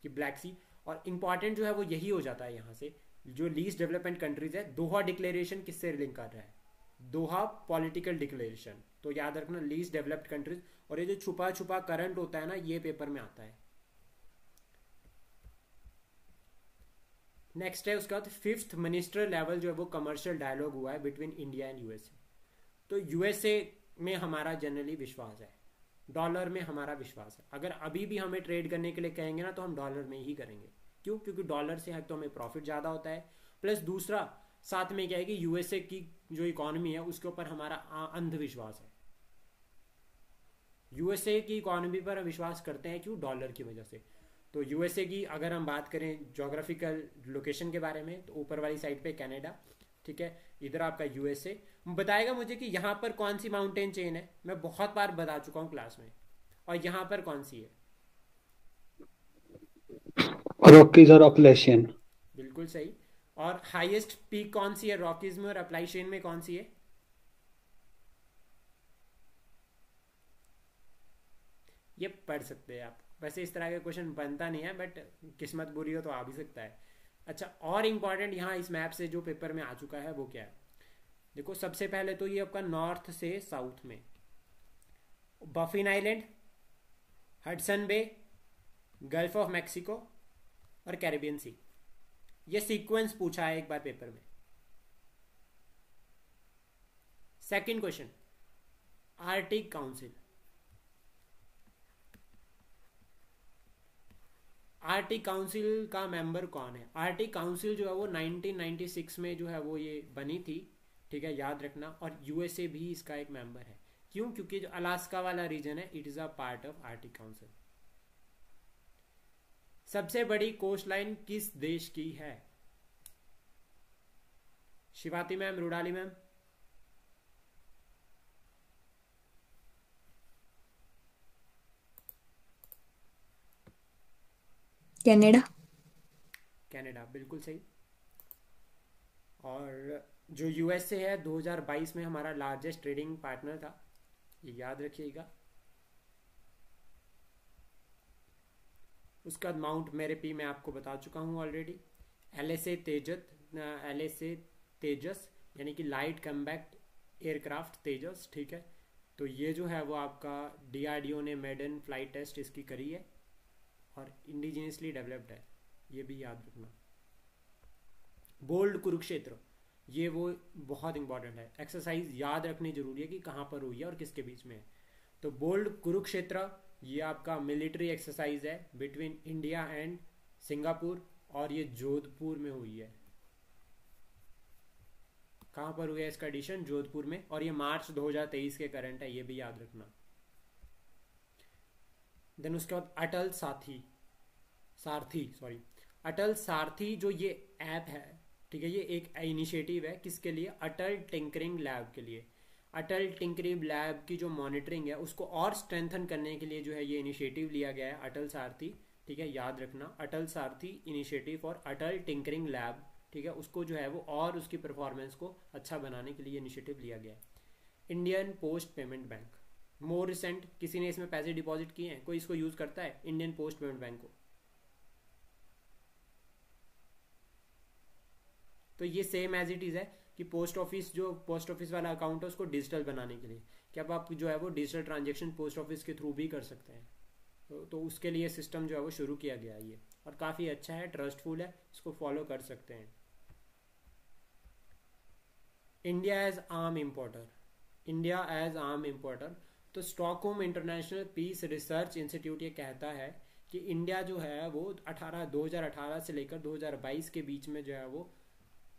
कि ब्लैक सी। और इंपॉर्टेंट जो है वो यही हो जाता है यहाँ से, जो लीस्ट डेवलपमेंट कंट्रीज है, दोहा डिक्लेरेशन किससे लिंक कर रहा है? दोहा पॉलिटिकल डिक्लेरेशन। तो याद रखना लीस्ट डेवलप्ड कंट्रीज। और ये जो छुपा छुपा करंट होता है ना, ये पेपर में आता है। नेक्स्ट है उसके बाद 5th मिनिस्टर लेवल जो है वो कमर्शियल डायलॉग हुआ है बिटवीन इंडिया एंड यूएसए। तो यूएसए में हमारा जनरली विश्वास है, डॉलर में हमारा विश्वास है। अगर अभी भी हमें ट्रेड करने के लिए कहेंगे ना तो हम डॉलर में ही करेंगे। क्यों? क्योंकि डॉलर से है तो हमें प्रॉफिट ज़्यादा होता है, प्लस दूसरा साथ में क्या है कि यूएसए की जो इकोनॉमी है उसके ऊपर हमारा अंधविश्वास है। यूएसए की इकोनॉमी पर हम विश्वास करते हैं, क्यों? डॉलर की वजह से। तो यूएसए की अगर हम बात करें ज्योग्राफिकल लोकेशन के बारे में, तो ऊपर वाली साइड पे कनाडा, ठीक है, इधर आपका यूएसए। बताएगा मुझे कि यहाँ पर कौन सी माउंटेन चेन है, मैं बहुत बार बता चुका हूँ क्लास में, और यहाँ पर कौन सी है। रॉकीज और अपलेशियन। बिल्कुल सही। और हाईएस्ट पीक कौन सी है रॉकीज में और अपलाइशियन में, कौन सी है? ये पढ़ सकते हैं आप, वैसे इस तरह का क्वेश्चन बनता नहीं है, बट किस्मत बुरी हो तो आ भी सकता है। अच्छा, और इम्पॉर्टेंट यहाँ इस मैप से जो पेपर में आ चुका है वो क्या है, देखो सबसे पहले तो ये आपका नॉर्थ से साउथ में Baffin island, Hudson bay, gulf of Mexico और कैरिबियन सी, ये सीक्वेंस पूछा है एक बार पेपर में। Second question, Arctic council. Arctic council का मेंबर कौन है? आर्टिक काउंसिल जो है वो 1996 में जो है वो ये बनी थी, ठीक है, याद रखना। और यूएसए भी इसका एक मेंबर है। क्यों? क्योंकि जो अलास्का वाला रीजन है it is a part of Arctic council. सबसे बड़ी कोस्ट लाइन किस देश की है? शिवाती मैम, रुडाली मैम। कनाडा। कनाडा, बिल्कुल सही। और जो यूएसए है 2022 में हमारा लार्जेस्ट ट्रेडिंग पार्टनर था, ये याद रखिएगा। उसका माउंट मेरे पी मैं आपको बता चुका हूँ ऑलरेडी। एलएसए तेजस यानी कि लाइट कम्बैक्ट एयरक्राफ्ट तेजस, ठीक है। तो ये जो है वो आपका डीआरडीओ ने मेडन फ्लाइट टेस्ट इसकी करी है और इंडिजिनियसली डेवलप्ड है, ये भी याद रखना। बोल्ड कुरुक्षेत्र, ये वो बहुत इंपॉर्टेंट है, एक्सरसाइज याद रखनी जरूरी है कि कहाँ पर हुई है और किसके बीच में है। तो बोल्ड कुरुक्षेत्र ये आपका मिलिट्री एक्सरसाइज है बिटवीन इंडिया एंड सिंगापुर, और ये जोधपुर में हुई है। कहाँ पर हुआ है इसका एडिशन? जोधपुर में। और ये मार्च 2023 के करंट है, ये भी याद रखना। देन उसके बाद अटल सारथी जो ये ऐप है, ठीक है, ये एक इनिशिएटिव है किसके लिए? अटल टिंकरिंग लैब के लिए। अटल टिंकरिंग लैब की जो मॉनिटरिंग है उसको और स्ट्रेंथन करने के लिए जो है ये इनिशिएटिव लिया गया है अटल सारथी, ठीक है, याद रखना। अटल सारथी initiative for Atal tinkering lab, ठीक है, उसको जो है वो और उसकी परफॉर्मेंस को अच्छा बनाने के लिए इनिशिएटिव लिया गया है। Indian post payment bank, more recent, किसी ने इसमें पैसे डिपॉजिट किए हैं? कोई इसको यूज करता है इंडियन पोस्ट पेमेंट बैंक को? तो ये सेम एज इट इज है कि पोस्ट ऑफिस वाला अकाउंट है उसको डिजिटल बनाने के लिए कि अब आप जो है वो डिजिटल ट्रांजेक्शन पोस्ट ऑफिस के थ्रू भी कर सकते हैं। तो उसके लिए सिस्टम जो है वो शुरू किया गया है ये, और काफ़ी अच्छा है, ट्रस्टफुल है, इसको फॉलो कर सकते हैं। इंडिया एज आर्म इम्पोर्टर, तो Stockholm international peace research institute ये कहता है कि इंडिया जो है वो 2018 से लेकर 2022 के बीच में जो है वो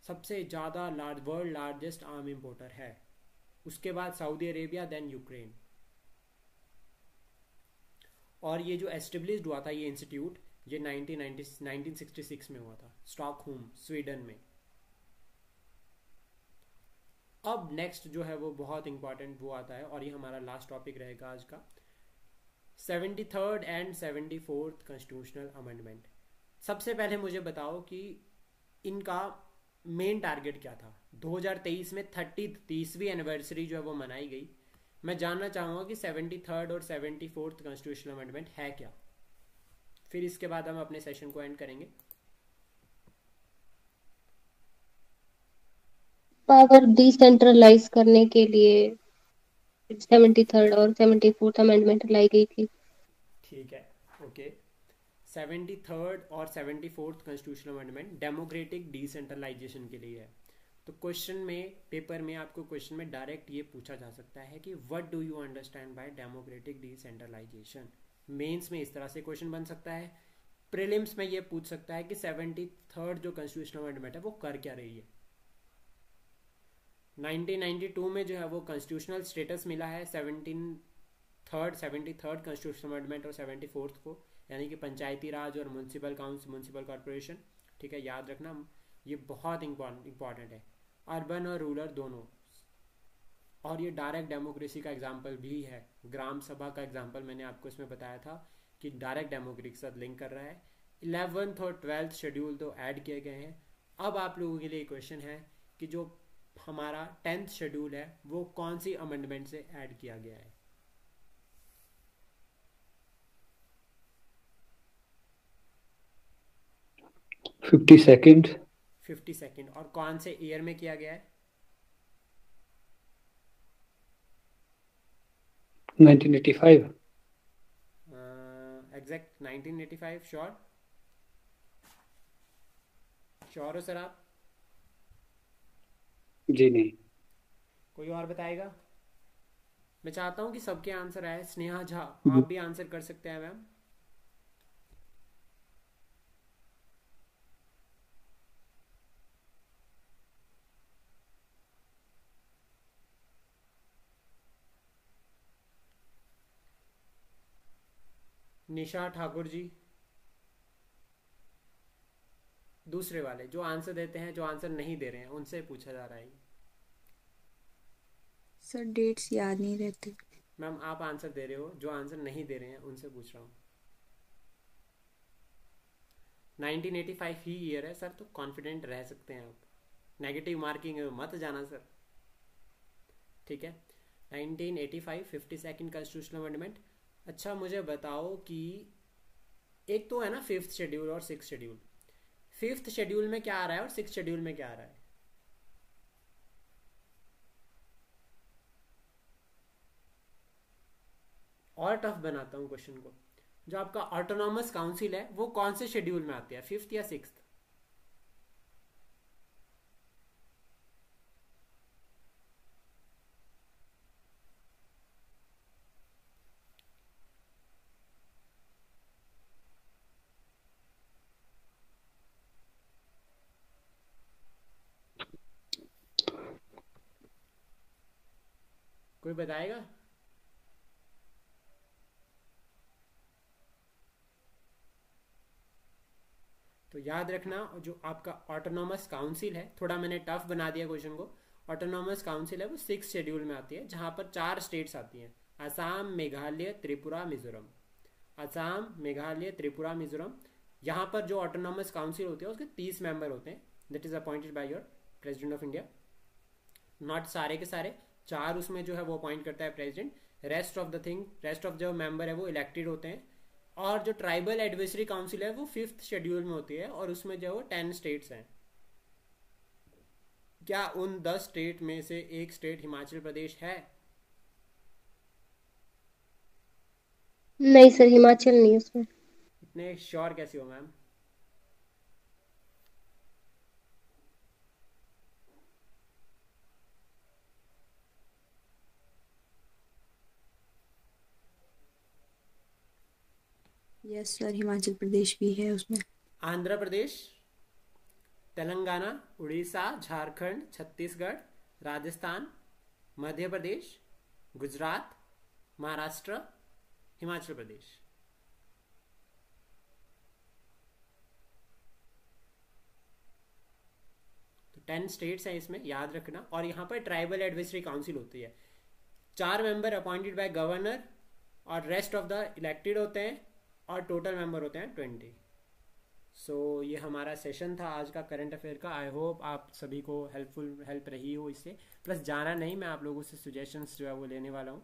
सबसे ज़्यादा वर्ल्ड लार्जेस्ट आर्म इम्पोर्टर है। उसके बाद सऊदी अरेबिया, देन यूक्रेन। और ये जो एस्टेब्लिश्ड हुआ था ये इंस्टीट्यूट, ये 1966 में हुआ था, स्टॉकहोम, स्वीडन में। अब नेक्स्ट जो है वो बहुत इंपॉर्टेंट वो आता है, और ये हमारा लास्ट टॉपिक रहेगा आज का, 73rd and 74th constitutional amendment. सबसे पहले मुझे बताओ कि इनका मेन टारगेट क्या था? 2023 में 30वीं एनिवर्सरी जो है वो मनाई गई। मैं जानना चाहूँगा कि 73rd और 74th कॉन्स्टिट्यूशनल अमेंडमेंट है क्या, फिर इसके बाद हम अपने सेशन को एंड करेंगे। पावर डिसेंट्रलाइज करने के लिए 73rd और 74th अमेंडमेंट लाई गई थी। ठीक है, ओके। 73rd और 74th constitutional amendment democratic decentralisation के लिए है। तो क्वेश्चन में, पेपर में आपको क्वेश्चन में डायरेक्ट ये पूछा जा सकता है कि what do you understand by democratic decentralisation. Mains में इस तरह से क्वेश्चन बन सकता है। प्रीलिम्स में ये पूछ सकता है कि 73rd जो कॉन्स्टिट्यूशनल अमेंडमेंट है वो कर क्या रही है। 1992 में जो है वो कॉन्स्टिट्यूशनल स्टेटस मिला है 73rd कॉन्स्टिट्यूशनल अमेंडमेंट और 74th को, यानी कि पंचायती राज और म्यूनसिपल कॉरपोरेशन, ठीक है, याद रखना, ये बहुत इंपॉर्टेंट है। अर्बन और रूरल दोनों। और ये डायरेक्ट डेमोक्रेसी का एग्जाम्पल भी है। ग्राम सभा का एग्जाम्पल मैंने आपको इसमें बताया था कि डायरेक्ट डेमोक्रेसी के साथ लिंक कर रहा है। 11th और 12th शेड्यूल तो ऐड किए गए हैं। अब आप लोगों के लिए क्वेश्चन है कि जो हमारा 10th शेड्यूल है वो कौन सी अमेंडमेंट से ऐड किया गया है। 52nd 52nd। और कौन से ईयर में किया गया है? 1985। एग्जैक्ट 1985। श्योर? श्योर हो सर आप? जी नहीं। कोई और बताएगा? मैं चाहता हूं कि सबके आंसर आए। स्नेहा झा, आप भी आंसर कर सकते हैं मैम। निशा ठाकुर जी, दूसरे वाले जो आंसर देते हैं, जो आंसर नहीं दे रहे हैं उनसे पूछा जा रहा है। सर डेट्स याद नहीं रहते। मैम आप आंसर दे रहे हो, जो आंसर नहीं दे रहे हैं उनसे पूछ रहा हूँ। 1985 ही ईयर है सर, तो कॉन्फिडेंट रह सकते हैं आप। नेगेटिव मार्किंग मत जाना सर, ठीक है। 1985 52nd कॉन्स्टिट्यूशनल अमेंडमेंट। अच्छा मुझे बताओ कि एक तो है ना 5th शेड्यूल और 6th शेड्यूल। 5th शेड्यूल में क्या आ रहा है और 6th शेड्यूल में क्या आ रहा है? और टफ बनाता हूं क्वेश्चन को। जो आपका ऑटोनॉमस काउंसिल है वो कौन से शेड्यूल में आती है, 5th या 6th? कोई बताएगा? तो याद रखना, जो आपका ऑटोनॉमस काउंसिल है, थोड़ा मैंने टफ बना दिया क्वेश्चन को। ऑटोनॉमस काउंसिल है वो 6th शेड्यूल में आती है, जहां पर 4 स्टेट्स आती हैं, असम, मेघालय, त्रिपुरा, मिजोरम। असम, मेघालय, त्रिपुरा, मिजोरम। यहाँ पर जो ऑटोनॉमस काउंसिल होती है उसके 30 मेंबर होते हैं, that is appointed by your president of India. Not सारे के सारे, 4 उसमें जो है वो अपॉइंट करता है प्रेसिडेंट। रेस्ट ऑफ जो मेंबर है वो इलेक्टेड होते हैं। और जो ट्राइबल एडवाइजरी काउंसिल है वो 5th शेड्यूल में होती है, और उसमें जो है 10 स्टेट्स हैं। क्या उन 10 स्टेट में से एक स्टेट हिमाचल प्रदेश है? नहीं सर, हिमाचल नहीं है उसमें। इतने श्योर कैसे हो ma'am? Yes sir, Himachal Pradesh भी है उसमें। आंध्र प्रदेश, तेलंगाना, उड़ीसा, झारखंड, छत्तीसगढ़, राजस्थान, मध्य प्रदेश, गुजरात, महाराष्ट्र, हिमाचल प्रदेश। तो 10 स्टेट्स हैं इसमें, याद रखना। और यहाँ पर ट्राइबल एडवाइजरी काउंसिल होती है, 4 मेंबर अपॉइंटेड बाय गवर्नर और रेस्ट ऑफ द इलेक्टेड होते हैं, और टोटल मेंबर होते हैं 20। सो ये हमारा सेशन था आज का करंट अफेयर का। आई होप आप सभी को हेल्प रही हो इससे। प्लस जाना नहीं, मैं आप लोगों से सजेशंस जो है वो लेने वाला हूँ।